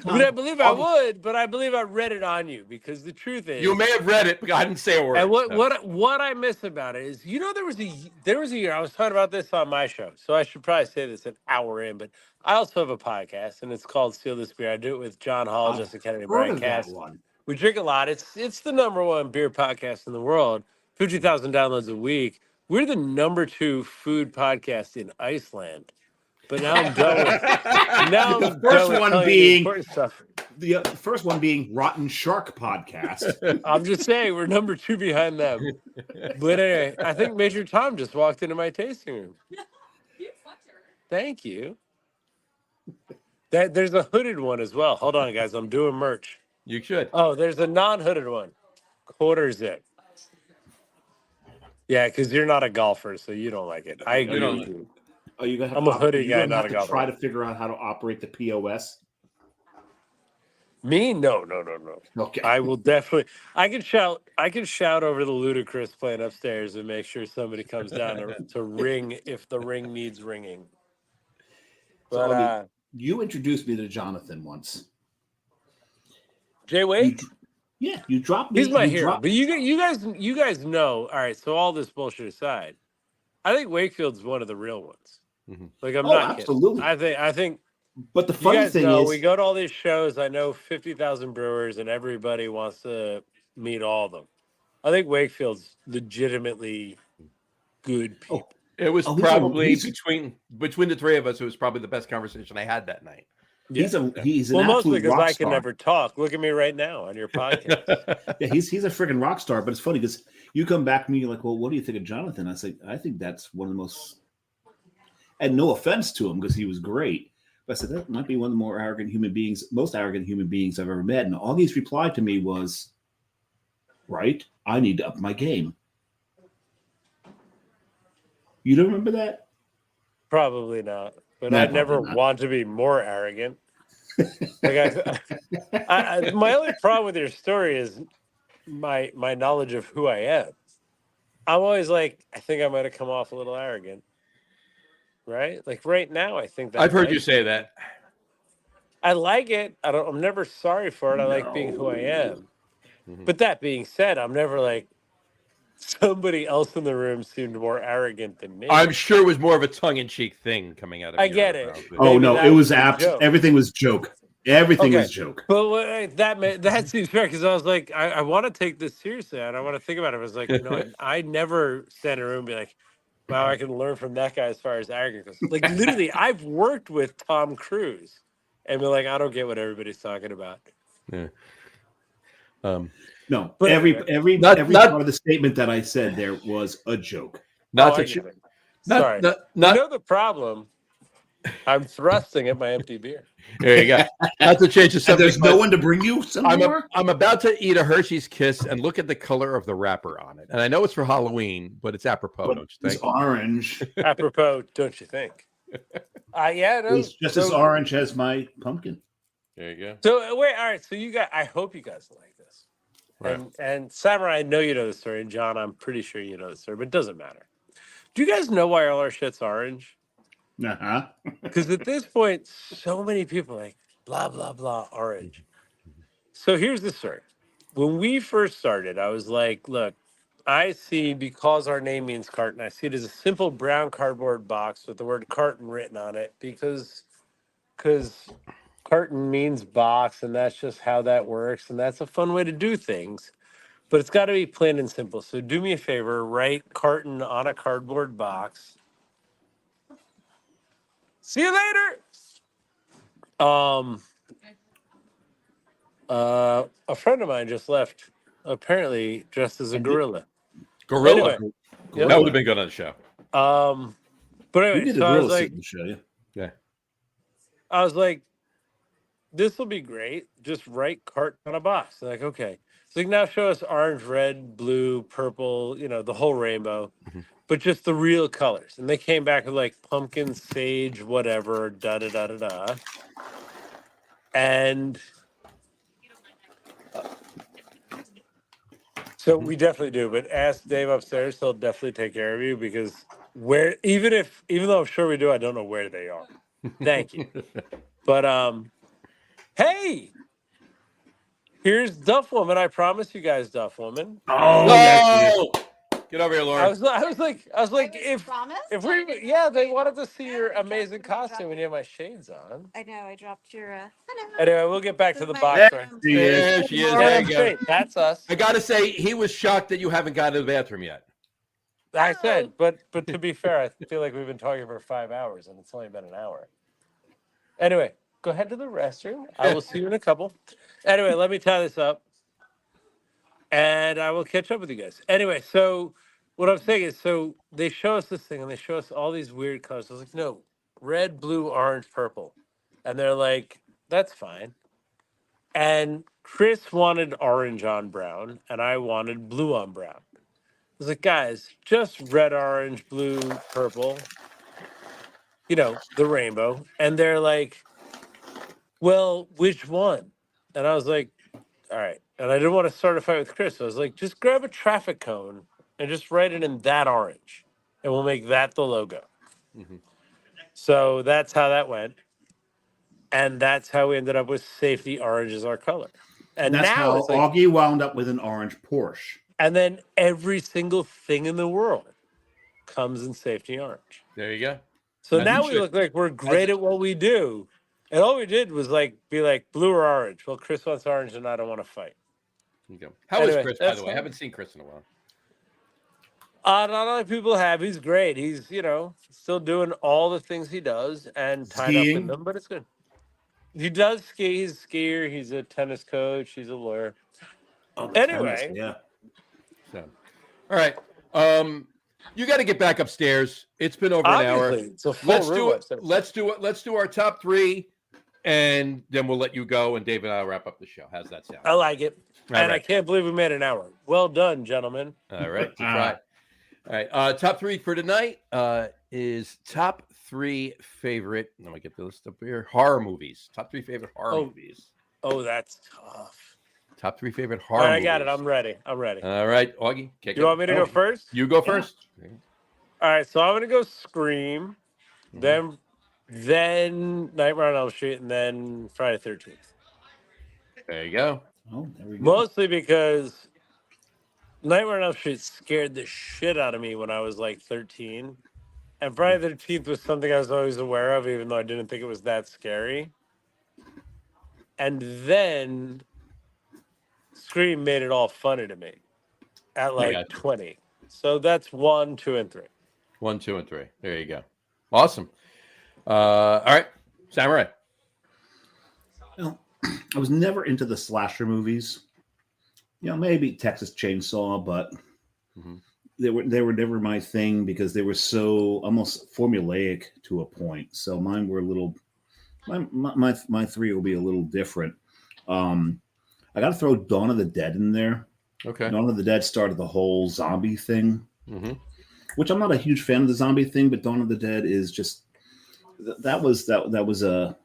I mean, I believe I would, but I believe I read it on you because the truth is, You may have read it, but I didn't say a word. and so. what I miss about it is, there was a year I was talking about this on my show, so I should probably say this an hour in, but I also have a podcast and it's called Steal This Beer. I do it with John Hall, I've Jessica Kennedy, heard Brian of that Cass. one. We drink a lot. It's the #1 beer podcast in the world. 50,000 downloads a week. We're the #2 food podcast in Iceland. But now I'm done with. Now The I'm first done with one telling you the being- important stuff. The first one being Rotten Shark Podcast. I'm just saying we're #2 behind them. But anyway, I think Major Tom just walked into my tasting room. Thank you. There's a hooded one as well. Hold on, guys. I'm doing merch. You should. Oh, there's a non-hooded one. Quarter zip. Yeah, because you're not a golfer, so you don't like it. I agree don't with like you. Oh, you I'm a hoodie guy, not a to golfer. try to figure out how to operate the POS. Me? No. Okay. I will definitely. I can shout over the Ludicrous playing upstairs and make sure somebody comes down to ring if the ring needs ringing. So, But you introduced me to Jonathan once. Jay Wake, You dropped me. he's my you hero. dropped- But you guys know. All right. So all this bullshit aside, I think Wakefield's one of the real ones. Mhm. Like I'm Oh, not absolutely. kidding. I think But the you funny guys thing know is, we go to all these shows. I know 50,000 brewers, and everybody wants to meet all of them. I think Wakefield's legitimately good people. It was Oh, probably he's- between the three of us. It was probably the best conversation I had that night. he's an Well, mostly absolute because rock I star. can never talk. Look at me right now on your podcast. Yeah, he's a freaking rock star. But it's funny because you come back to me, you're like, well, what do you think of Jonathan? I say, I think that's one of the most. And no offense to him because he was great. But I said that might be one of the most arrogant human beings I've ever met. And Augie's reply to me was, "Right, I need to up my game." You don't remember that? Probably not. But No, I'd never probably not. want to be more arrogant. Like my only problem with your story is my knowledge of who I am. I'm always like, I think I might have come off a little arrogant. Right? Like right now, I think that I've heard you say that. I like it. I'm never sorry for it. I like being who I am. Mhm. But that being said, I'm never like somebody else in the room seemed more arrogant than me. I'm sure it was more of a tongue-in-cheek thing coming out of. I your get it. mouth, but- Oh Maybe no, that it was was the joke. everything was joke. Everything Okay. was joke. But that seems fair because I was like, I want to take this seriously and I want to think about it. I was like, no, I never stand in a room and be like, wow, I can learn from that guy as far as arrogance goes. Like literally, I've worked with Tom Cruise and be like, I don't get what everybody's talking about. Yeah. No, But every Not- part of the statement that I said there was a joke. Not Oh, I to get ch- it. not, Sorry. not, You not know the problem? I'm thrusting at my empty beer. there you go. Not to change the And subject. there's no but one to bring you some more. I'm about to eat a Hershey's Kiss and look at the color of the wrapper on it. And I know it's for Halloween, but it's apropos, But don't you it's think? orange. Apropos, don't you think? Yeah, no. It's just as orange as my pumpkin. There you go. So wait, all right. So you got. I hope you guys like this. Right. And Samurai, I know you know the story, and John, I'm pretty sure you know the story, but it doesn't matter. Do you guys know why all our shit's orange? Uh-huh. Because at this point, so many people are like blah blah blah orange. So here's the story. When we first started, I was like, look, I see because our name means carton, I see it as a simple brown cardboard box with the word carton written on it because carton means box, and that's just how that works, and that's a fun way to do things. But it's got to be plain and simple. So do me a favor, write carton on a cardboard box. See you later. A friend of mine just left, apparently dressed as a gorilla. Gorilla. Anyway, That would have been good on the show. But We anyway, did a so I was gorilla like, suit to show you. Yeah. I was like, this will be great. Just write carton on a box. They're like, okay. So like now show us orange, red, blue, purple, the whole rainbow, but just the real colors. And they came back with like pumpkin, sage, whatever, da da da da da. And so we definitely do. But ask Dave upstairs; he'll definitely take care of you because even though I'm sure we do, I don't know where they are. Thank you. But hey. Here's Duff Woman. I promise you guys, Duff Woman. Oh, Get over here, Laura. I was like, if they wanted to see your amazing costume and you have my shades on. I know. I dropped your. Hello. Anyway, we'll get back to the box. There Right? she is. There she is. Damn There you go. straight. That's us. I got to say, he was shocked that you haven't gone to the bathroom yet. I said, but to be fair, I feel like we've been talking for 5 hours and it's only been an hour. Anyway, go ahead to the restroom. I will see you in a couple. Anyway, let me tie this up. And I will catch up with you guys. Anyway, so what I'm saying is, so they show us this thing and they show us all these weird colors. I was like, no, red, blue, orange, purple. And they're like, that's fine. And Chris wanted orange on brown, and I wanted blue on brown. I was like, guys, just red, orange, blue, purple, the rainbow. And they're like, well, which one? And I was like, all right. And I didn't want to start a fight with Chris. So I was like, just grab a traffic cone and just write it in that orange. And we'll make that the logo. Mm-hmm. So that's how that went. And that's how we ended up with safety orange as our color. And that's now how it's like, Augie wound up with an orange Porsche. and then every single thing in the world comes in safety orange. There you go. So As now it we should. look like we're great at what we do. And all we did was be like blue or orange. Well, Chris wants orange and I don't want to fight. There you go. How is Anyway, Chris, by that's the way? I fine. haven't seen Chris in a while. Not a lot of people have. He's great. He's, still doing all the things he does and tied up in Skiing. them, but it's good. He does ski. He's a skier. He's a tennis coach. He's a lawyer. Oh, the Anyway. tennis, yeah. So, all right. You got to get back upstairs. It's been over an hour. Obviously, it's a full Let's room do it. upstairs. Let's do our top three, and then we'll let you go, and Dave and I'll wrap up the show. How's that sound? I like it. All And I right. can't believe we made an hour. Well done, gentlemen. All right. That's right. All right. Top three for tonight is top three favorite. Let me get the list up here. Horror movies. Top three favorite horror movies. Oh, that's tough. Top three favorite All horror right, I movies. got it. I'm ready. All right, Augie. Kick You it. want me to go first? You go first. All right, so I'm going to go Scream, then Nightmare on Elm Street, and then Friday the 13th. There you go. Oh, there we go. Mostly because Nightmare on Elm Street scared the shit out of me when I was like 13. And Friday the 13th was something I was always aware of, even though I didn't think it was that scary. And then Scream made it all funny to me at like 20. So that's 1, 2, and 3. 1, 2, and 3. There you go. Awesome. All right, Samurai. Well, I was never into the slasher movies. Maybe Texas Chainsaw, but they were never my thing because they were so almost formulaic to a point. So mine were a little. My three will be a little different. I got to throw Dawn of the Dead in there. Okay. Dawn of the Dead started the whole zombie thing, Mm-hmm. which I'm not a huge fan of the zombie thing, but Dawn of the Dead is just that was a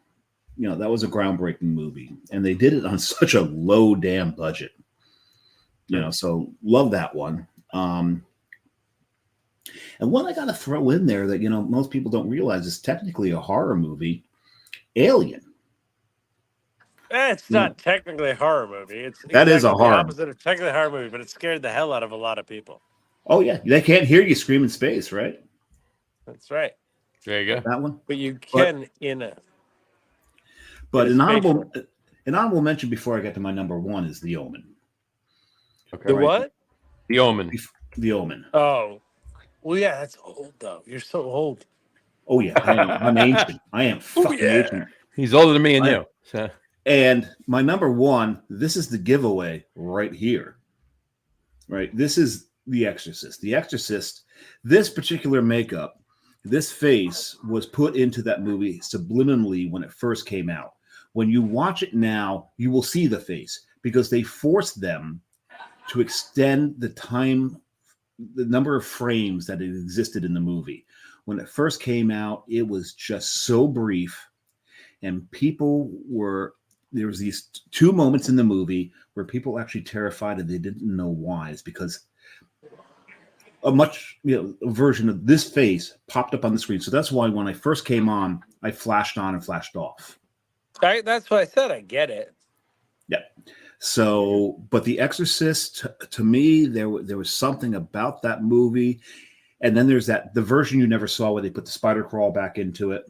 groundbreaking movie, and they did it on such a low damn budget. So love that one. And one I got to throw in there that most people don't realize is technically a horror movie, Alien. It's not technically a horror movie. It's That is a exactly horror. the opposite of technically a horror movie, but it scared the hell out of a lot of people. Oh yeah, they can't hear you scream in space, right? That's right. There you go. That one. But you can in it. But It's an honorable mention before I get to my number one is The Omen. Okay. The right. what? The Omen. The Omen. Oh, well, yeah, that's old though. You're so old. Oh yeah, I'm ancient. I am fucking ancient. He's older than me and I- you. So. And my number one, this is the giveaway right here. Right? This is The Exorcist. The Exorcist, this particular makeup, this face was put into that movie subliminally when it first came out. When you watch it now, you will see the face because they forced them to extend the time, the number of frames that it existed in the movie. When it first came out, it was just so brief, and there was these two moments in the movie where people were actually terrified and they didn't know why. It's because a version of this face popped up on the screen. So that's why when I first came on, I flashed on and flashed off. That's what I said. I get it. Yeah. So, but The Exorcist, to me, there was something about that movie. And then there's the version you never saw where they put the spider crawl back into it.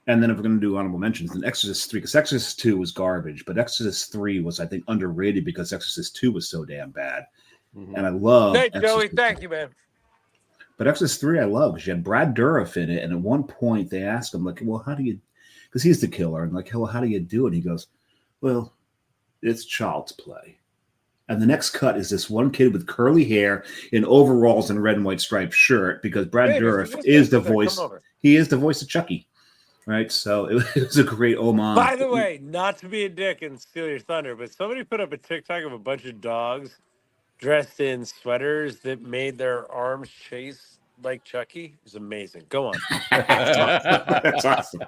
And then if we're going to do honorable mentions, then Exorcist 3, because Exorcist 2 was garbage, but Exorcist 3 was, I think, underrated because Exorcist 2 was so damn bad. Mm-hmm. And I love Hey, Joey, Exorcist thank 2. you, man. But Exorcist 3 I love because you had Brad Dourif in it. And at one point they asked him, like, well, how do you, because he's the killer, and like, well, how do you do it? And he goes, well, it's child's play. And the next cut is this one kid with curly hair in overalls and red and white striped shirt because Brad Dourif is the voice. He is the voice of Chucky. Right. So it was a great homage. By the way, not to be a dick and steal your thunder, but somebody put up a TikTok of a bunch of dogs dressed in sweaters that made their arms chase like Chucky. It was amazing. Go on. That's awesome.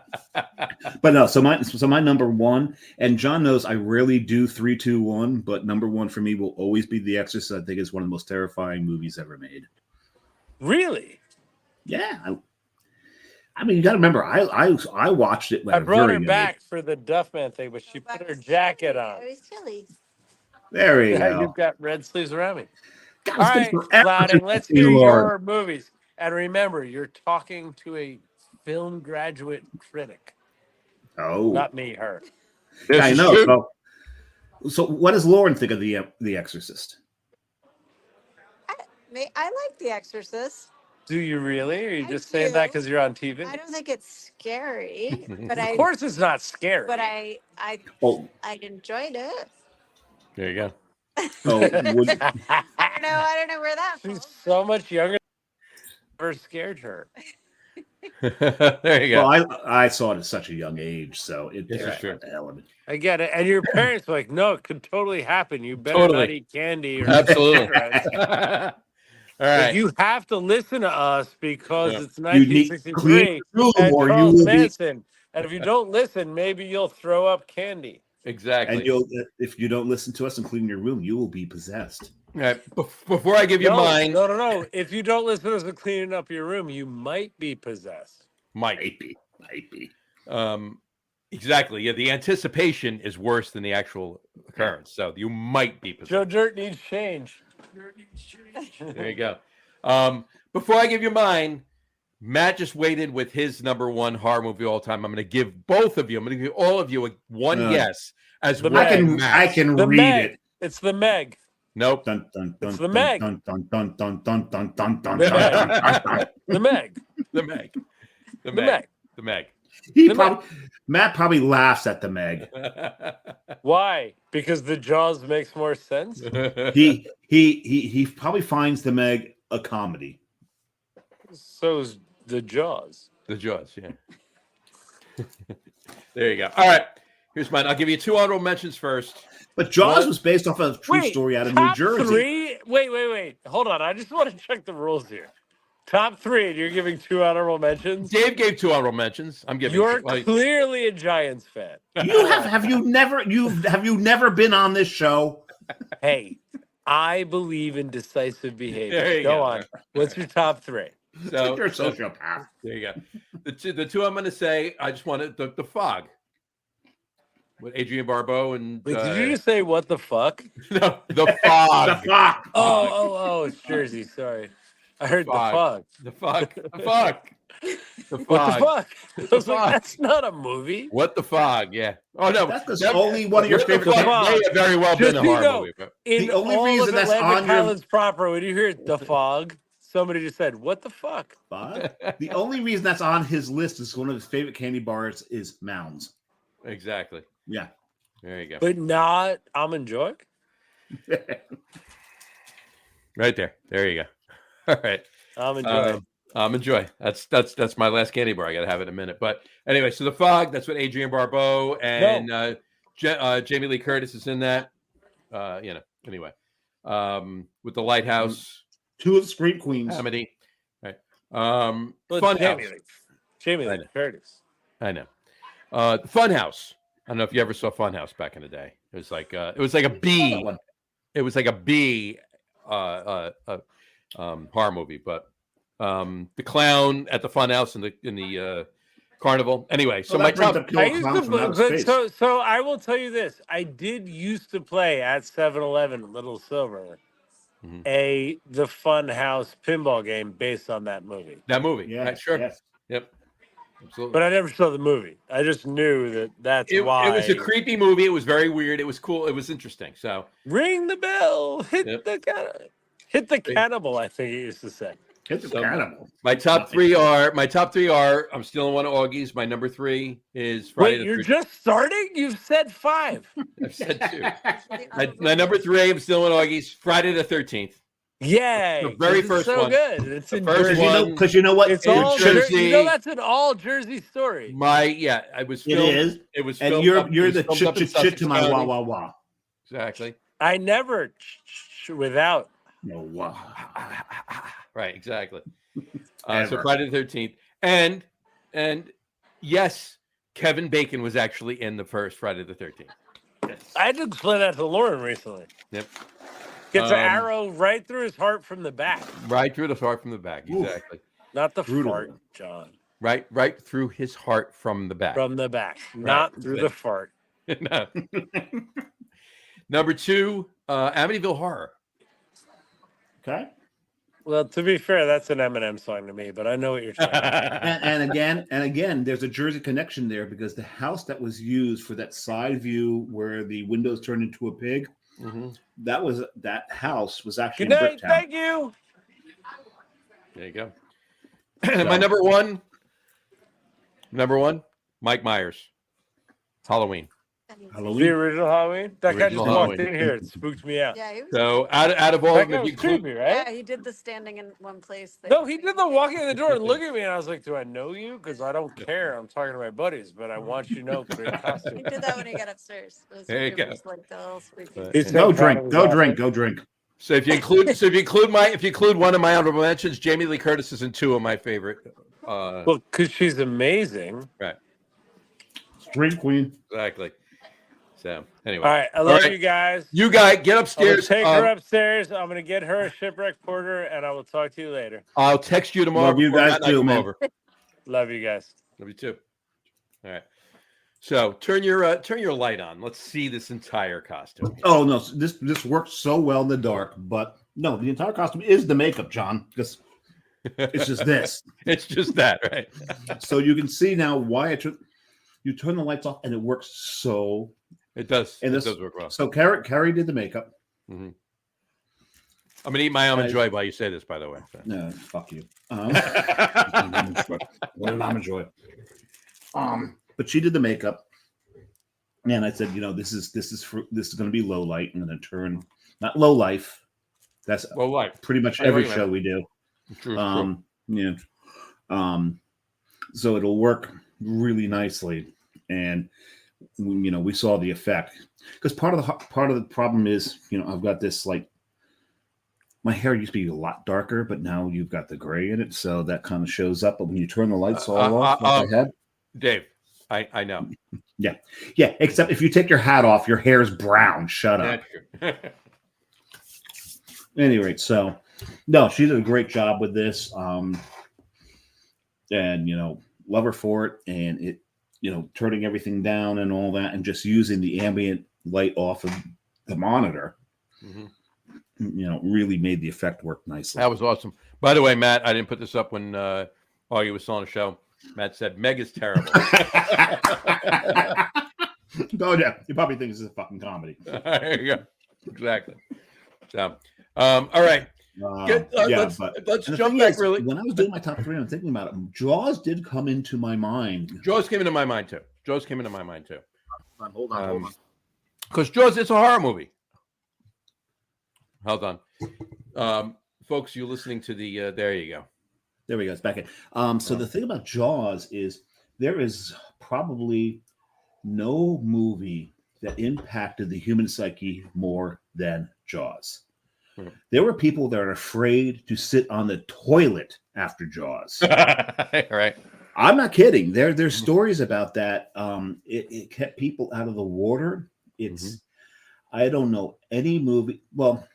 But no, so my number one, and John knows I rarely do 3, 2, 1, but number one for me will always be The Exorcist. I think it's one of the most terrifying movies ever made. Really? Yeah. I mean, you got to remember, I watched it. I brought her back for the Duffman thing, but she put her jacket on. It was chilly. There you Yeah, go. you've got red sleeves around me. God, All it's been right, forever Clouding, since let's I've hear seen Lord. your movies. And remember, you're talking to a film graduate critic. Oh, Not me, her. I know. So what does Lauren think of the Exorcist? I like The Exorcist. Do you really? Or are you I just saying that do. because you're on TV? I don't think it's scary, but Of course it's not scary. But I Oh, enjoyed it. There you go. oh, would, I don't know where that She's falls. so much younger. Never scared her. There you go. well, I saw it at such a young age, so it This is there's true. the element. I get it. And your parents were like, no, it could totally happen. You better Totally. not eat candy or Absolutely. cigarettes. All right. You have to listen to us because Yeah. it's You need 1963 clean and or you Charles will be, Manson. And if you don't listen, maybe you'll throw up candy. Exactly. and if you don't listen to us and clean your room, you will be possessed. All right. Before I give you mine, No. If you don't listen to us and cleaning up your room, you might be possessed. Mike. Might be. Exactly. Yeah, the anticipation is worse than the actual occurrence. So you might be possessed. Joe Dirt needs change. There you go. Before I give you mine, Matt just waited with his number one horror movie all time. I'm going to give both of you. I'm going to give all of you one guess as The well. Meg. I can The read Meg. it. It's the Meg. Nope. Dun, dun, dun, It's the dun, Meg. dun, dun, dun, dun, dun, dun, dun, dun, The dun, Meg. dun, dun. The Meg. The Meg. The The Meg. Meg. The Meg. Matt probably laughs at the Meg. Why? Because the Jaws makes more sense. He probably finds the Meg a comedy. So's the Jaws. The Jaws, yeah. There you go. All right. Here's mine. I'll give you two honorable mentions first. But Jaws What? was based off a true story out of New top Jersey. Three? Wait. Hold on. I just want to check the rules here. Top three, and you're giving two honorable mentions? Dave gave two honorable mentions. I'm giving You're like, clearly a Giants fan. Have you never been on this show? Hey, I believe in decisive behavior. There you Go go. on. What's your top three? so, You're a sociopath. there you go. The two I'm going to say, I just wanted the Fog with Adrienne Barbeau and Wait, did you just say what the fuck? no, the Fog. The fuck. Oh, it's Jersey. Sorry. I heard the Fog. fog. The fuck. The fuck. The What the fog. fuck? I was like, fuck? that's not a movie. What the fog? Yeah. Oh no. That's because that- only one of your What the favorite. fuck Fog. may have very well been Just a so you horror know, movie. But In The only all reason of that's Atlantic on your- Highlands proper, when you hear the fog, somebody just said, "What the fuck?" But the only reason that's on his list is one of his favorite candy bars is Mounds. exactly. Yeah. There you go. But not Almond Joy. Right there. There you go. All right. Almond Joy. Enjoy. That's my last candy bar. I gotta have it in a minute. But anyway, so the fog. That's what Adrienne Barbeau and Jamie Lee Curtis is in that. Anyway, with the lighthouse, Two of the Scream Queens. Amity. Right. Well, Funhouse. Jamie I Lee know. Curtis. I know. The Funhouse. I don't know if you ever saw Funhouse back in the day. It was like a B. One. It was like a B horror movie, but the clown at the Funhouse in the carnival. Anyway, so my top. Killer I used Clowns to, from Outer but Space. so I will tell you this: I did used to play at 7-Eleven Little Silver, Mhm. the Fun House pinball game based on that movie. That movie. Yeah, Right, sure. yes. Yep. Absolutely. But I never saw the movie. I just knew that's why. It was a creepy movie. It was very weird. It was cool. It was interesting. So Ring the bell, hit Yep. hit the cannibal. I think he used to say. Hit the So- cannibal. my top three are. I'm stealing one of Augie's. My number 3 is Friday Wait, the you're 13th. just starting? You've said 5. I've said 2. My number 3, I'm stealing Augie's. Friday the 13th. Yay! The very This is first so one. good. It's The in first Jersey. one. Because you know what? It's It all should- Jersey. You know that's an all Jersey story. I was It filmed. is. It was And filmed you're up- it you're was the filmed chit up in chit chit Sussex to my County. wah wah wah. Exactly. I never without. No wah. Right, exactly. So Ever. Friday the 13th. And yes, Kevin Bacon was actually in the first Friday the 13th. I had to explain that to Lauren recently. Yep. Gets an arrow right through his heart from the back, Right through the heart from the back. Oof. Exactly. not the Brutal. fart, John. Right through his heart from the back. From the back, not through the fart. No. Number 2, Amityville Horror. Okay. Well, to be fair, that's an Eminem song to me, but I know what you're saying. And again, there's a Jersey connection there because the house that was used for that side view where the windows turned into a pig, Mhm. that house was actually Good in night. Bricktown. Thank you. There you go. My number one, Mike Myers. Halloween. The Halloween. original Halloween. That guy just Original walked Halloween. in here. It spooked me out. Yeah, he was, So out of all That of guy them, was if you include, creepy, right? yeah, he did the standing in one place thing. No, he did the walking in the door and look at me, and I was like, "Do I know you? Because I don't care. I'm talking to my buddies, but I want you to know great He costume." did that when he got upstairs. It was There you it go. was like the little spooky. Right. He's Go so proud of drink. his Go outfit. drink. Go drink. so if you include one of my honorable mentions, Jamie Lee Curtis is in 2 of my favorite. Well, because she's amazing. Right, Scream Queen. exactly. So anyway, All right, I love right. you guys. you guys get I'm gonna upstairs. take her upstairs. I'm gonna get her a shipwreck porter, and I will talk to you later. I'll text you tomorrow. Love you before guys Matt and I too, come man. over. Love you guys. Love you too. All right. So turn your light on. Let's see this entire costume. Oh no, this works so well in the dark, but no, the entire costume is the makeup, John. Because it's just this. It's just that, right? So you can see now why you turn the lights off and it works so. It does. And It this, does work well. so Carrie did the makeup. I'm gonna eat my almond joy while you say this, by the way. So. No, fuck you. What an almond joy. But she did the makeup, and I said, this is going to be low light. I'm going to turn not low life. That's Well, like pretty much Wait, every wait a show we do. true. Yeah. So it'll work really nicely, and we saw the effect because part of the problem is I've got this my hair used to be a lot darker, but now you've got the gray in it, so that kind of shows up. But when you turn the lights all off, like I had, Dave, I know. yeah, except if you take your hat off, your hair's brown. Shut up. That's true. Anyway, so no, she did a great job with this, and love her for it, and it, turning everything down and all that, and just using the ambient light off of the monitor. Mhm. really made the effect work nicely. That was awesome. By the way, Matt, I didn't put this up when Augie was on the show. Matt said Meg is terrible. Oh yeah, you probably think this is a fucking comedy. There you go. Exactly. So, all right. Let's jump back really. When I was doing my top three, I'm thinking about it. Jaws did come into my mind. Jaws came into my mind too. Hold on. Because Jaws, it's a horror movie. Hold on. Folks, you're listening to the, there you go. There we go. It's back in. So the thing about Jaws is there is probably no movie that impacted the human psyche more than Jaws. There were people that are afraid to sit on the toilet after Jaws. Right. I'm not kidding. There's stories about that. It kept people out of the water. It's I don't know any movie. Well,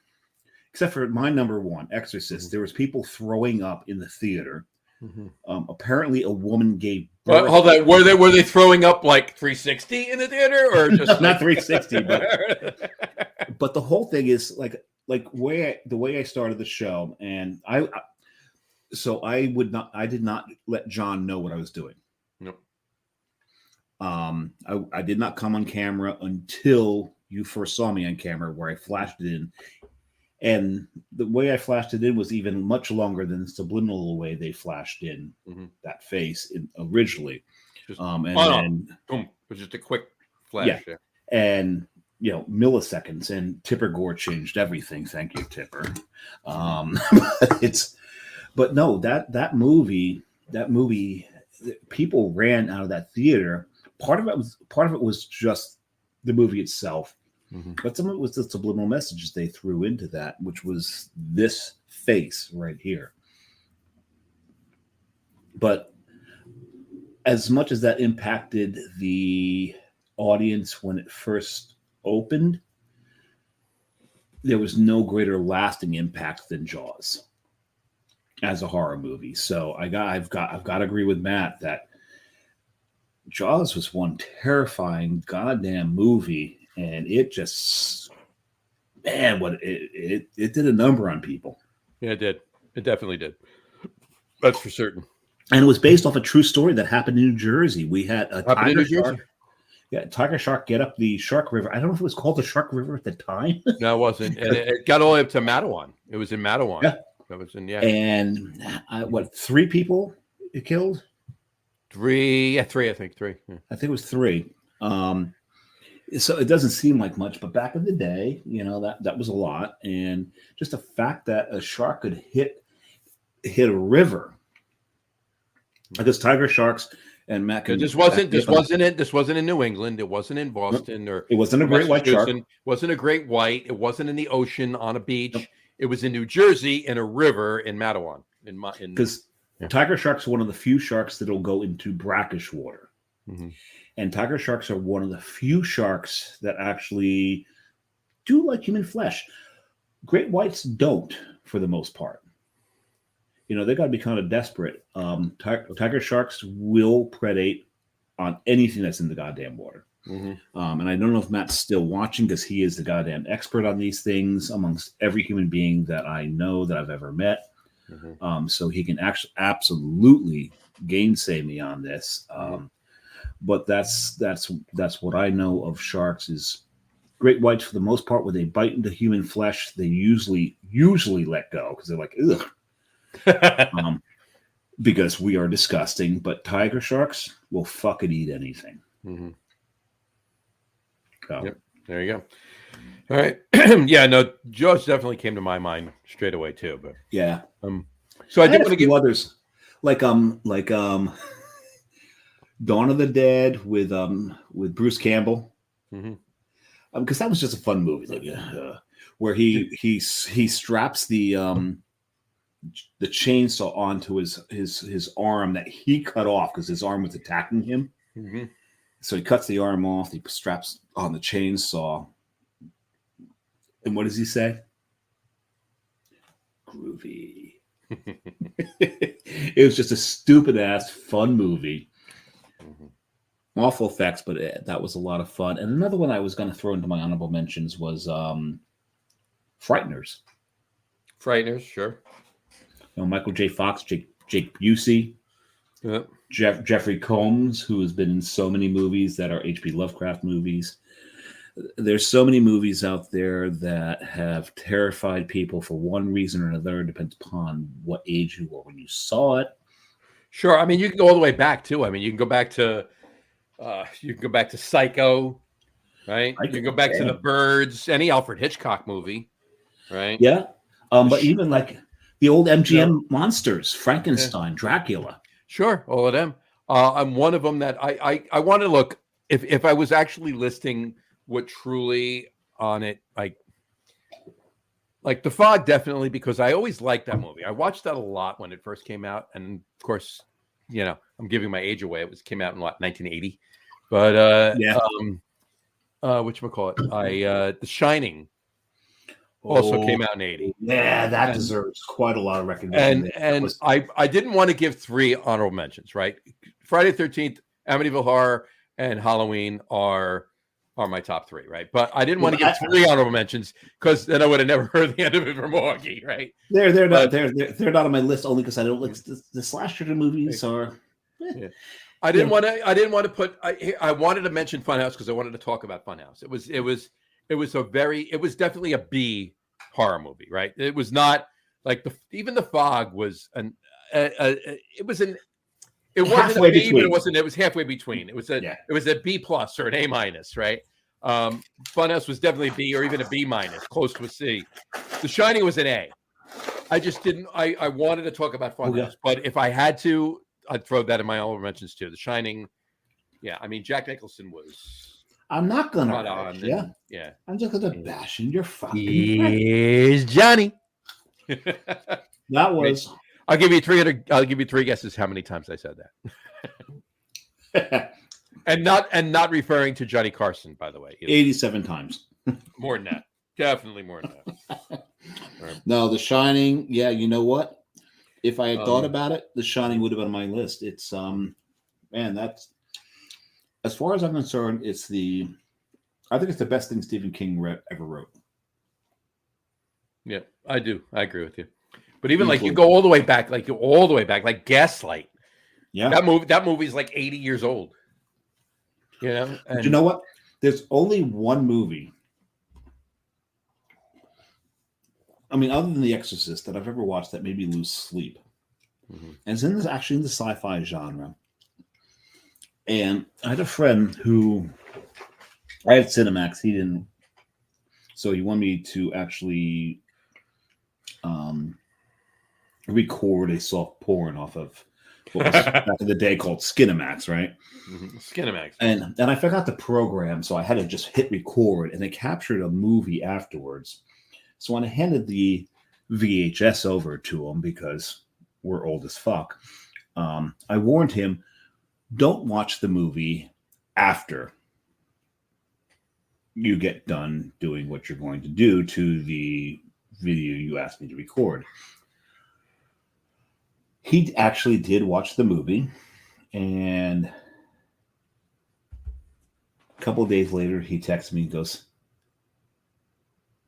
except for my number one, Exorcist. There was people throwing up in the theater. Apparently, a woman gave birth. Hold on. Were they throwing up like 360 in the theater, or just not 360? But the whole thing is like the way I started the show, and I did not let John know what I was doing. Nope. I did not come on camera until you first saw me on camera, where I flashed it in. And the way I flashed it in was even much longer than the subliminal way they flashed in that face originally. Boom. It was just a quick flash. Yeah. And, milliseconds. And Tipper Gore changed everything. Thank you, Tipper. But no, that movie, people ran out of that theater. Part of it was just the movie itself. But some of it was the subliminal messages they threw into that, which was this face right here. But as much as that impacted the audience when it first opened, there was no greater lasting impact than Jaws as a horror movie. So I've got to agree with Matt that Jaws was one terrifying goddamn movie. And it just, man, it did a number on people. Yeah, it did. It definitely did. That's for certain. And it was based off a true story that happened in New Jersey. We had a tiger shark. Yeah, tiger shark get up the Shark River. I don't know if it was called the Shark River at the time. No, it wasn't. And it got all the way up to Matawan. It was in Matawan. Yeah. That was And 3 people it killed? 3. Yeah, 3. I think 3. Yeah. I think it was 3. So it doesn't seem like much, but back in the day, that was a lot. And just the fact that a shark could hit a river, because tiger sharks and Matt. This wasn't in New England. It wasn't in Boston, or it wasn't a great white shark. It wasn't a great white. It wasn't in the ocean on a beach. Nope. It was in New Jersey in a river in Matawan. Because tiger sharks are one of the few sharks that'll go into brackish water. And tiger sharks are one of the few sharks that actually do like human flesh. Great whites don't, for the most part. They got to be kind of desperate. Tiger sharks will predate on anything that's in the goddamn water. And I don't know if Matt's still watching, because he is the goddamn expert on these things amongst every human being that I know that I've ever met. So he can actually absolutely gainsay me on this. But that's what I know of sharks is great whites, for the most part, when they bite into human flesh, they usually let go because they're like, ugh. Because we are disgusting. But tiger sharks will fucking eat anything. So. Yep. There you go. All right. Yeah, no, Jaws definitely came to my mind straight away too. But yeah. So I did want to give others like Dawn of the Dead with Bruce Campbell, because that was just a fun movie, where he straps the chainsaw onto his arm that he cut off because his arm was attacking him. So he cuts the arm off. He straps on the chainsaw, and what does he say? Groovy. It was just a stupid ass fun movie. Awful effects, but that was a lot of fun. And another one I was going to throw into my honorable mentions was Frighteners. Frighteners, sure. Michael J. Fox, Jake Busey, Yeah. Jeffrey Combs, who has been in so many movies that are H.P. Lovecraft movies. There's so many movies out there that have terrified people for one reason or another. It depends upon what age you were when you saw it. Sure. I mean, you can go all the way back too. I mean, you can go back to Psycho, right? You can go back to The Birds, any Alfred Hitchcock movie, right? Yeah. But even like the old MGM monsters, Frankenstein, Yeah. Dracula. Sure, all of them. I'm one of them that I want to look, if I was actually listing what truly on it, like The Fog, definitely, because I always liked that movie. I watched that a lot when it first came out, and of course, I'm giving my age away. Came out in 1980, but whatchamacallit? The Shining also came out in 80. Yeah, that deserves quite a lot of recognition. And I didn't want to give 3 honorable mentions, right? Friday the 13th, Amityville Horror, and Halloween are my top 3, right? But I didn't want to give 3 honorable mentions because then I would have never heard the end of it from Augie, right? They're not on my list only because I don't like the slasher movies are. Yeah. I didn't want to put. I wanted to mention Funhouse because I wanted to talk about Funhouse. It was definitely a B horror movie, right? It was not like even The Fog was it wasn't Halfway a B, between. but it was halfway between. It was a B plus or an A minus, right? Funhouse was definitely a B or even a B minus, close to a C. The Shining was an A. I just didn't. I wanted to talk about Funhouse, but if I had to, I'd throw that in my honorable mentions too. The Shining, yeah. I mean, Jack Nicholson was. I'm not gonna. I'm just gonna bash in your fucking. Here's Johnny. That was. I'll give you 300. I'll give you 3 guesses how many times I said that. and not referring to Johnny Carson, by the way. 87 times. More than that. Definitely more than that. Right. No, The Shining. Yeah, you know what? If I had thought about it, The Shining would have been on my list. It's man, that's as far as I'm concerned. I think it's the best thing Stephen King ever wrote. Yeah, I do. I agree with you. But even like you go all the way back, like Gaslight. Yeah, that movie's like 80 years old. And you know what? There's only one movie. I mean, other than The Exorcist, that I've ever watched that made me lose sleep. Mm-hmm. And it's in the sci-fi genre. And I had a friend who I had Cinemax. He didn't, so he wanted me to actually record a soft porn off of what was back in the day called Skinemax, right? Mm-hmm. Skinemax. And I forgot the program, so I had to just hit record, and they captured a movie afterwards. So when I handed the VHS over to him, because we're old as fuck, I warned him, don't watch the movie after you get done doing what you're going to do to the video you asked me to record. He actually did watch the movie, and a couple of days later, he texted me and goes,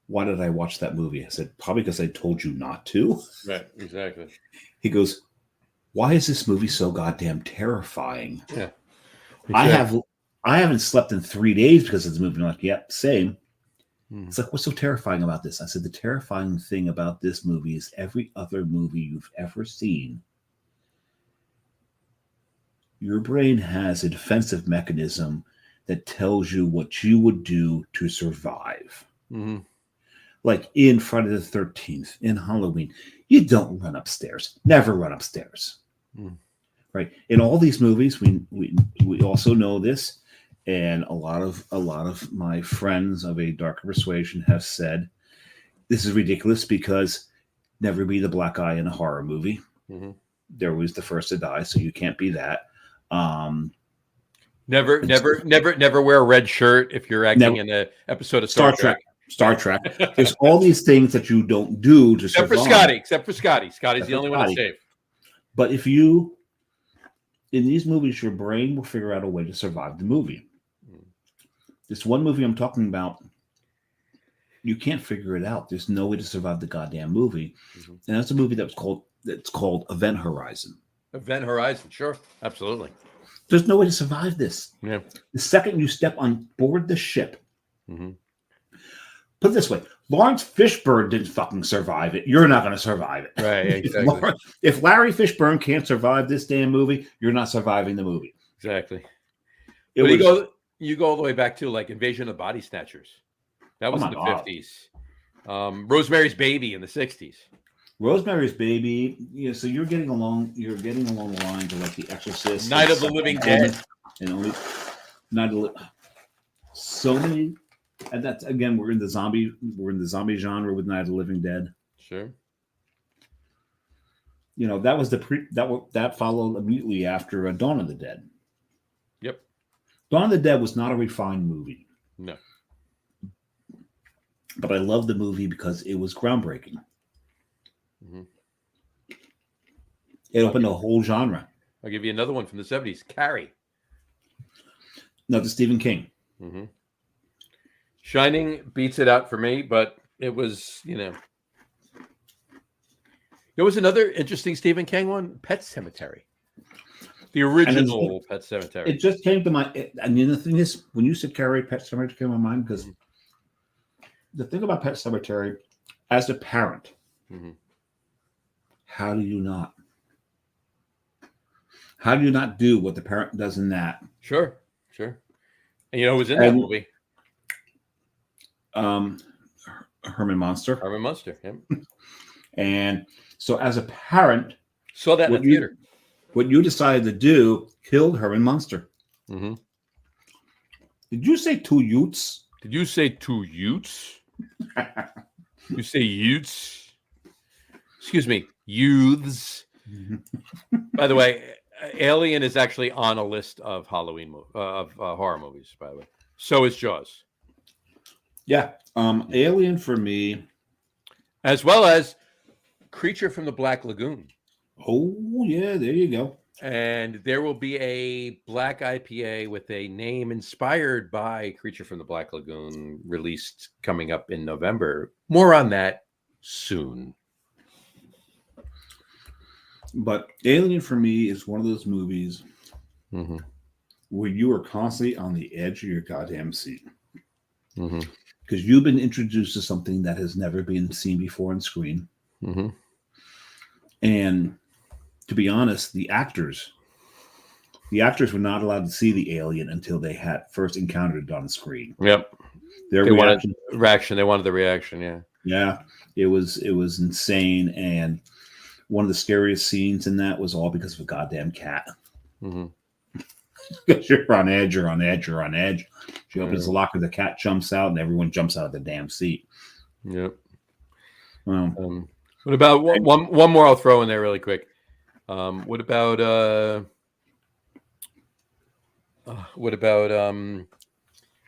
why did I watch that movie? I said, probably because I told you not to. Right, exactly. He goes, why is this movie so goddamn terrifying? Yeah. Exactly. I haven't slept in 3 days because of this movie. I'm like, yep, same. It's like, what's so terrifying about this? I said, the terrifying thing about this movie is every other movie you've ever seen, your brain has a defensive mechanism that tells you what you would do to survive. Mm-hmm. Like in Friday the 13th, in Halloween, you don't run upstairs. Never run upstairs. Right? In all these movies, we also know this, and a lot of my friends of a darker persuasion have said this is ridiculous because never be the black guy in a horror movie. Mm-hmm. They're always the first to die, so you can't be that. Never wear a red shirt if you're acting in an episode of Star Trek. Star Trek. There's all these things that you don't do to survive. Except for Scotty. Scotty's the only one that's safe. But if you, in these movies, your brain will figure out a way to survive the movie. This one movie I'm talking about, you can't figure it out. There's no way to survive the goddamn movie. Mhm. And that's a movie that's called Event Horizon. Event Horizon, sure, absolutely. There's no way to survive this. Yeah. The second you step on board the ship, Mm-hmm. put it this way, Lawrence Fishburne didn't fucking survive it. You're not going to survive it. Right, exactly. If Larry Fishburne can't survive this damn movie, you're not surviving the movie. Exactly. It But was, you go all the way back to like Invasion of Body Snatchers. That was Oh in the my God. 50s. Rosemary's Baby in the 60s. Rosemary's Baby. So you're getting along the lines of like The Exorcist, Night of the Living Dead. and only Night of the so many. And that's again, we're in the zombie genre with Night of the Living Dead. Sure. That was that followed immediately after Dawn of the Dead. Yep. Dawn of the Dead was not a refined movie. No. But I loved the movie because it was groundbreaking. Mm-hmm. It opened a whole genre. I'll give you another one from the 70s. Carrie. No, to Stephen King. Mm-hmm. Shining beats it out for me, but it was, There was another interesting Stephen King one, Pet Sematary. The original Pet Sematary. It just came to mind. And the thing is, when you said Carrie, Pet Sematary came to my mind because the thing about Pet Sematary, as a parent, how do you not? How do you not do what the parent does in that? Sure. And who was in that movie? Herman Munster. Herman Munster. Yeah. And so, as a parent, Saw that in the theater. What you decided to do killed Herman Munster. Mm-hmm. Did you say two Utes? Did you say two Utes? You say Utes? Excuse me, youths. By the way, Alien is actually on a list of Halloween horror movies. By the way, so is Jaws. Yeah, Alien for me, as well as Creature from the Black Lagoon. Oh yeah, there you go. And there will be a black IPA with a name inspired by Creature from the Black Lagoon released coming up in November. More on that soon. But Alien for me is one of those movies where you are constantly on the edge of your goddamn seat. Because you've been introduced to something that has never been seen before on screen. And to be honest, the actors were not allowed to see the alien until they had first encountered it on screen. Yep. Their They reaction. They wanted the reaction. Yeah. Yeah. It was insane. And one of the scariest scenes in that was all because of a goddamn cat. Because you're on edge. She opens the locker, the cat jumps out, and everyone jumps out of the damn seat. Yep. Well, what about one more? I'll throw in there really quick. What about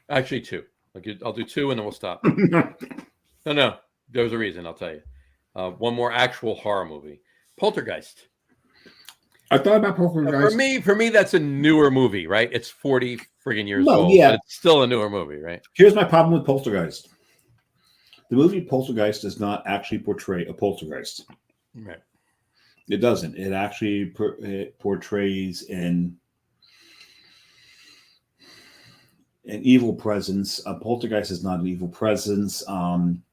actually two? I'll do two and then we'll stop. No, there's a reason. I'll tell you. One more actual horror movie, Poltergeist. I thought about Poltergeist. For me, that's a newer movie, right? It's 40 friggin' years old. Yeah, but it's still a newer movie, right? Here's my problem with Poltergeist. The movie Poltergeist does not actually portray a poltergeist. Right. It doesn't. It actually portrays an evil presence. A poltergeist is not an evil presence. I'm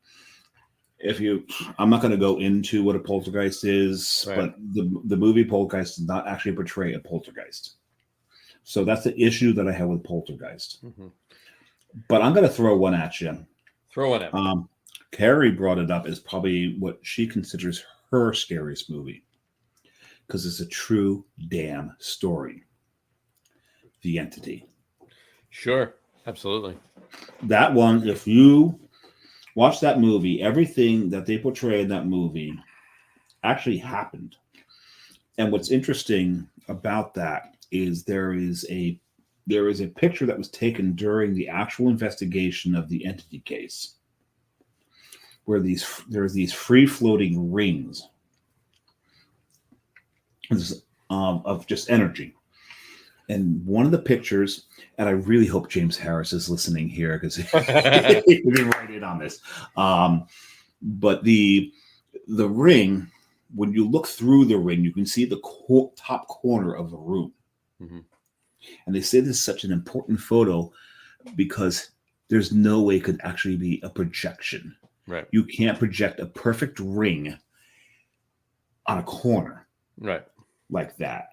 not going to go into what a poltergeist is, right. But the movie Poltergeist does not actually portray a poltergeist. So that's the issue that I have with Poltergeist. But I'm going to throw one at you. Throw one at me. Carrie brought it up as probably what she considers her scariest movie because it's a true damn story. The Entity. Sure, absolutely. That one, if you watch that movie, everything that they portray in that movie actually happened. And what's interesting about that is there is a picture that was taken during the actual investigation of the Entity case, where there's these free floating rings of just energy, And one of the pictures, and I really hope James Harris is listening here because he can write in on this. But the ring, when you look through the ring, you can see the top corner of the room. Mm-hmm. And they say this is such an important photo because there's no way it could actually be a projection. Right. You can't project a perfect ring on a corner. Right. Like that.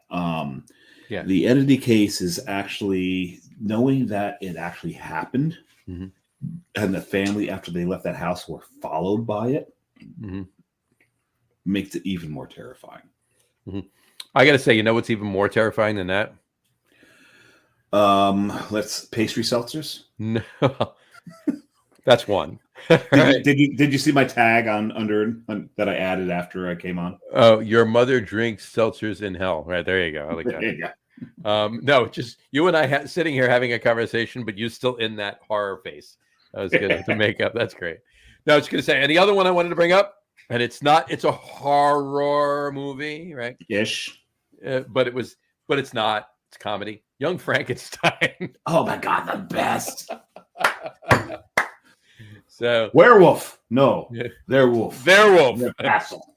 Yeah. The entity case is actually knowing that it actually happened, mm-hmm. and the family after they left that house were followed by it, mm-hmm. makes it even more terrifying. Mm-hmm. I got to say, you know what's even more terrifying than that? Let's pastry seltzers. No, that's one. Did you see my tag on that I added after I came on? Oh, your mother drinks seltzers in hell. Right, there you go. I like that. Yeah. No, just you and I sitting here having a conversation, but you still in that horror face. That was good. The makeup. That's great. No, I was going to say, and the other one I wanted to bring up, and it's a horror movie, right? Ish. But it's not. It's comedy. Young Frankenstein. Oh my God, the best. So werewolf. No, they're wolf. Werewolf. Castle.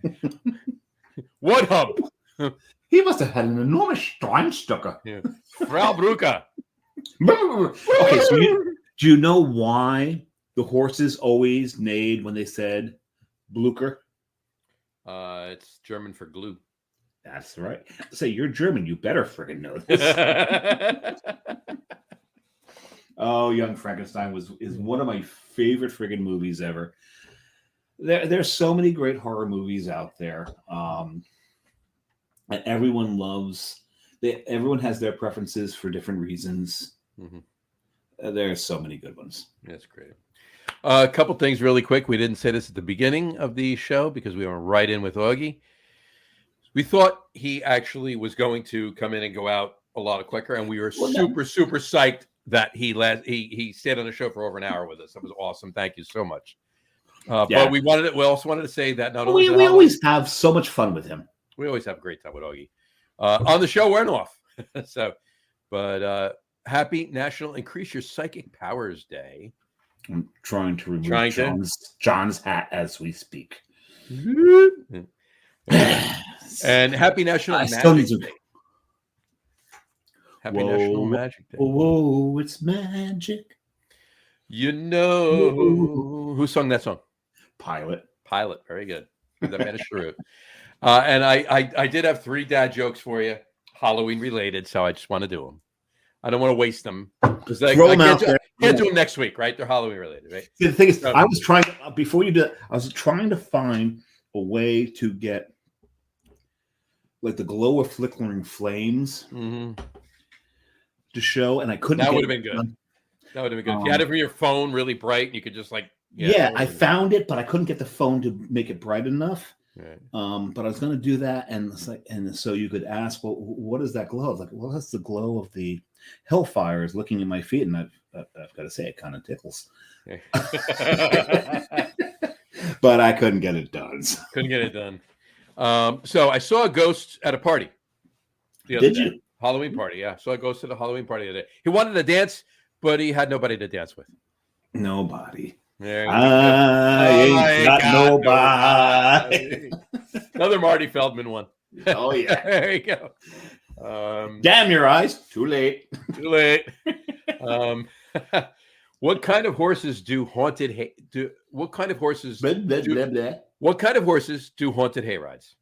What hump? He must have had an enormous Steinstucker. Yeah. Frau Brucker. Okay, so do you know why the horses always neighed when they said Blucher? It's German for glue. That's right. Say you're German. You better friggin' know this. Oh, Young Frankenstein is one of my favorite friggin' movies ever. There's so many great horror movies out there. And everyone loves. Everyone has their preferences for different reasons. Mm-hmm. There's so many good ones. That's great. A couple things really quick. We didn't say this at the beginning of the show because we went right in with Augie. We thought he actually was going to come in and go out a lot quicker, and we were super psyched that he stayed on the show for over an hour with us. That was awesome. Thank you so much. But we also wanted to say that not only we always have so much fun with him. We always have a great time with Augie on the show and off. But happy National Increase Your Psychic Powers Day. I'm trying to remove John's hat as we speak. And happy National Magic Day. Happy National Magic Day. Whoa, it's magic. You know who sung that song? Pilot. Very good. That man is true. And I did have 3 dad jokes for you, Halloween related, so I just want to do them. I don't want to waste them because I can't do them next week, right? They're Halloween related, right? See, the thing is, I was trying to, before you did it, I was trying to find a way to get like the glow of flickering flames to show, and I couldn't. That would have been good. That would have been good. If you had it from your phone really bright, you could just like. Yeah, I found it, but I couldn't get the phone to make it bright enough. Right. But I was going to do that, and it's like, and so you could ask, well, what is that glow? I was like, well, that's the glow of the hellfire is looking at my feet, and I've got to say, it kind of tickles. But I couldn't get it done. So I saw a ghost at a party the other day. Did you? Halloween party, yeah. So I goes to the Halloween party today. He wanted to dance, but he had nobody to dance with. Nobody. I ain't got nobody. Another Marty Feldman one. Oh yeah. There you go. Damn your eyes. Too late. What kind of horses do haunted what kind of horses do haunted hay rides?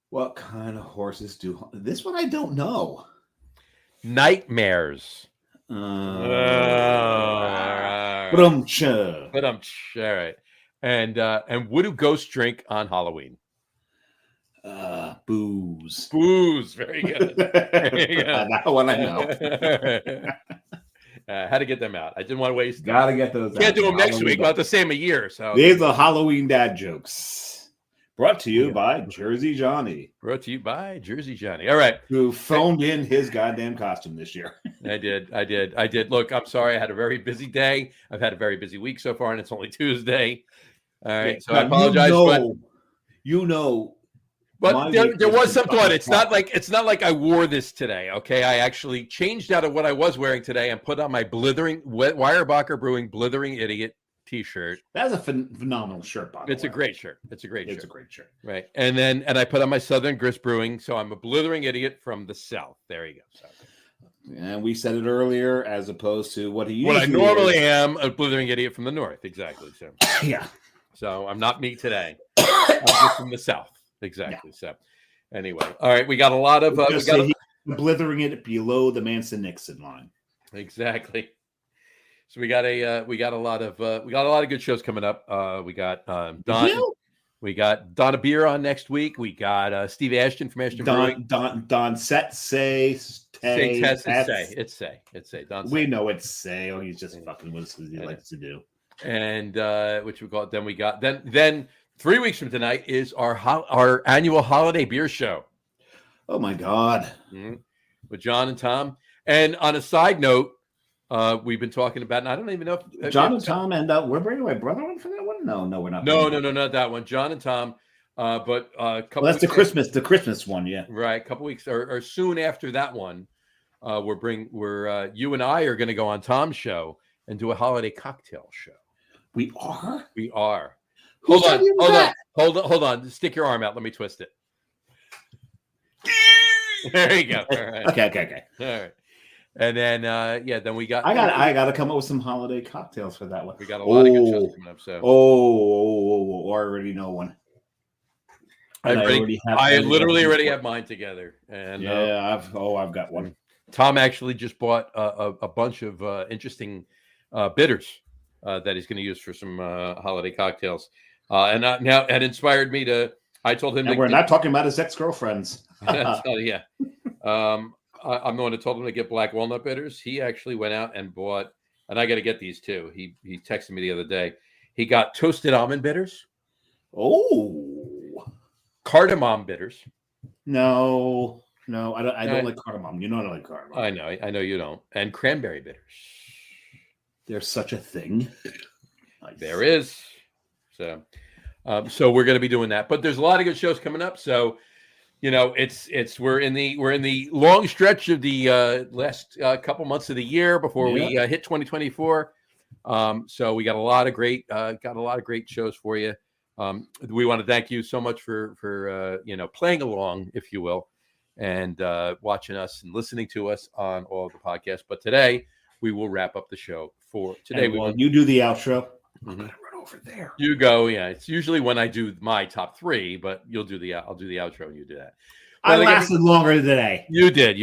What kind of horses do this one? I don't know. Nightmares. All All right. And what do ghosts drink on Halloween? Booze. Very good. That one I know. How to get them out. I didn't want to waste them. Gotta get those. Can't do them next week. About the same a year. So these are Halloween dad jokes. Brought to you by Jersey Johnny. All right. Who phoned in his goddamn costume this year. I did. Look, I'm sorry. I had a very busy day. I've had a very busy week so far, and it's only Tuesday. All right. So I apologize. You know, But My there week was some fucking thought. It's not like I wore this today. Okay, I actually changed out of what I was wearing today and put on my blithering Weyerbacher Brewing Blithering Idiot T-shirt. That's a phenomenal shirt, by the way. It's a great shirt. It's a great shirt. Right, and I put on my Southern Grist Brewing. So I'm a blithering idiot from the South. There you go. So. And we said it earlier, as opposed to what he What I usually normally is. am, a blithering idiot from the North. Exactly. So Yeah. So I'm not me today. I'm just from the South. Exactly. Yeah. So anyway, all right, we got a lot of blithering it below the Manson-Nixon line. Exactly. So we got a lot of good shows coming up. We got Don. We got Donna Beer on next week. We got Steve Ashton from Ashton Brewing. Don say. Don. We know it's say. Oh, he's just fucking what he likes to do. And which we got. Then 3 weeks from tonight is our annual holiday beer show. Oh my God! Mm-hmm. With John and Tom. And on a side note, we've been talking about, and I don't even know if John and Tom and we're bringing my brother on for that one. No, we're not. No, not that one. John and Tom. But a couple. Well, that's the Christmas one, yeah. Right, a couple weeks or soon after that one, you and I are going to go on Tom's show and do a holiday cocktail show. We are. Hold on. Stick your arm out. Let me twist it. There you go. All right. Okay. All right. And then then we got. I got to come up with some holiday cocktails for that one. We got a lot of good shows coming up. So. I already know one. I literally already have mine together. And yeah, I've got one. Tom actually just bought a bunch of interesting bitters that he's going to use for some holiday cocktails. And now it inspired me to. I told him. And we're not talking about his ex-girlfriends. Yeah. I'm the one who told him to get black walnut bitters. He actually went out and bought, and I got to get these too. He texted me the other day. He got toasted almond bitters. Oh, cardamom bitters. No, I don't like cardamom. You know I don't like cardamom. I know you don't. And cranberry bitters. There's such a thing. Nice. There is. So we're going to be doing that. But there's a lot of good shows coming up. So, we're in the long stretch of the last couple months of the year before we hit 2024. So we got a lot of great shows for you. We want to thank you so much for playing along, if you will, and watching us and listening to us on all of the podcasts. But today we will wrap up the show for today. You do the outro. Mm-hmm. I'm gonna run over there. You go. Yeah, it's usually when I do my top three, but I'll do the outro and you do that. I lasted longer today. You did.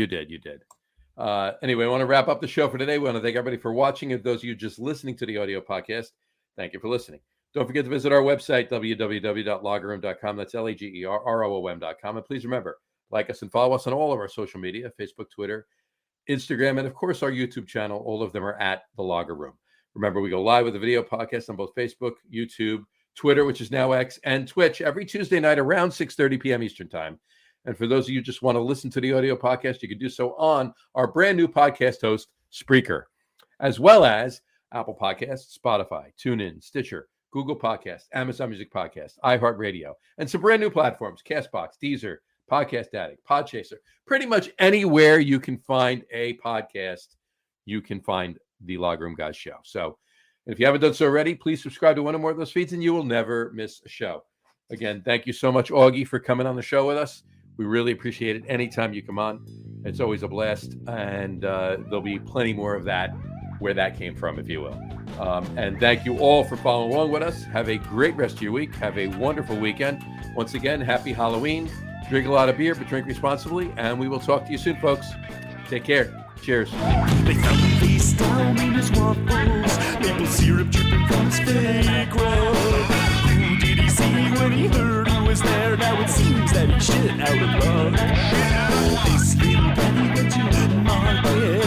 Anyway, I want to wrap up the show for today. We want to thank everybody for watching. And those of you just listening to the audio podcast, thank you for listening. Don't forget to visit our website, www.lagerroom.com. That's LAGERROOM.com. And please remember, like us and follow us on all of our social media, Facebook, Twitter, Instagram, and of course our YouTube channel. All of them are at The Lager Room. Remember, we go live with a video podcast on both Facebook, YouTube, Twitter, which is now X, and Twitch every Tuesday night around 6:30 p.m. Eastern time. And for those of you who just want to listen to the audio podcast, you can do so on our brand new podcast host, Spreaker, as well as Apple Podcasts, Spotify, TuneIn, Stitcher, Google Podcasts, Amazon Music Podcasts, iHeartRadio, and some brand new platforms, CastBox, Deezer, Podcast Addict, Podchaser. Pretty much anywhere you can find a podcast, you can find the Lager Room Guys show. So if you haven't done so already, please subscribe to one or more of those feeds and you will never miss a show. Again, thank you so much, Augie, for coming on the show with us. We really appreciate it. Anytime you come on, it's always a blast. And there'll be plenty more of that, where that came from, if you will. And thank you all for following along with us. Have a great rest of your week. Have a wonderful weekend. Once again, happy Halloween. Drink a lot of beer, but drink responsibly. And we will talk to you soon, folks. Take care. Cheers. They found him face down in his waffles, maple syrup dripping from his fake rub. Who did he see when he heard who was there? Now it seems that he's shit out of luck. This little penny went to market.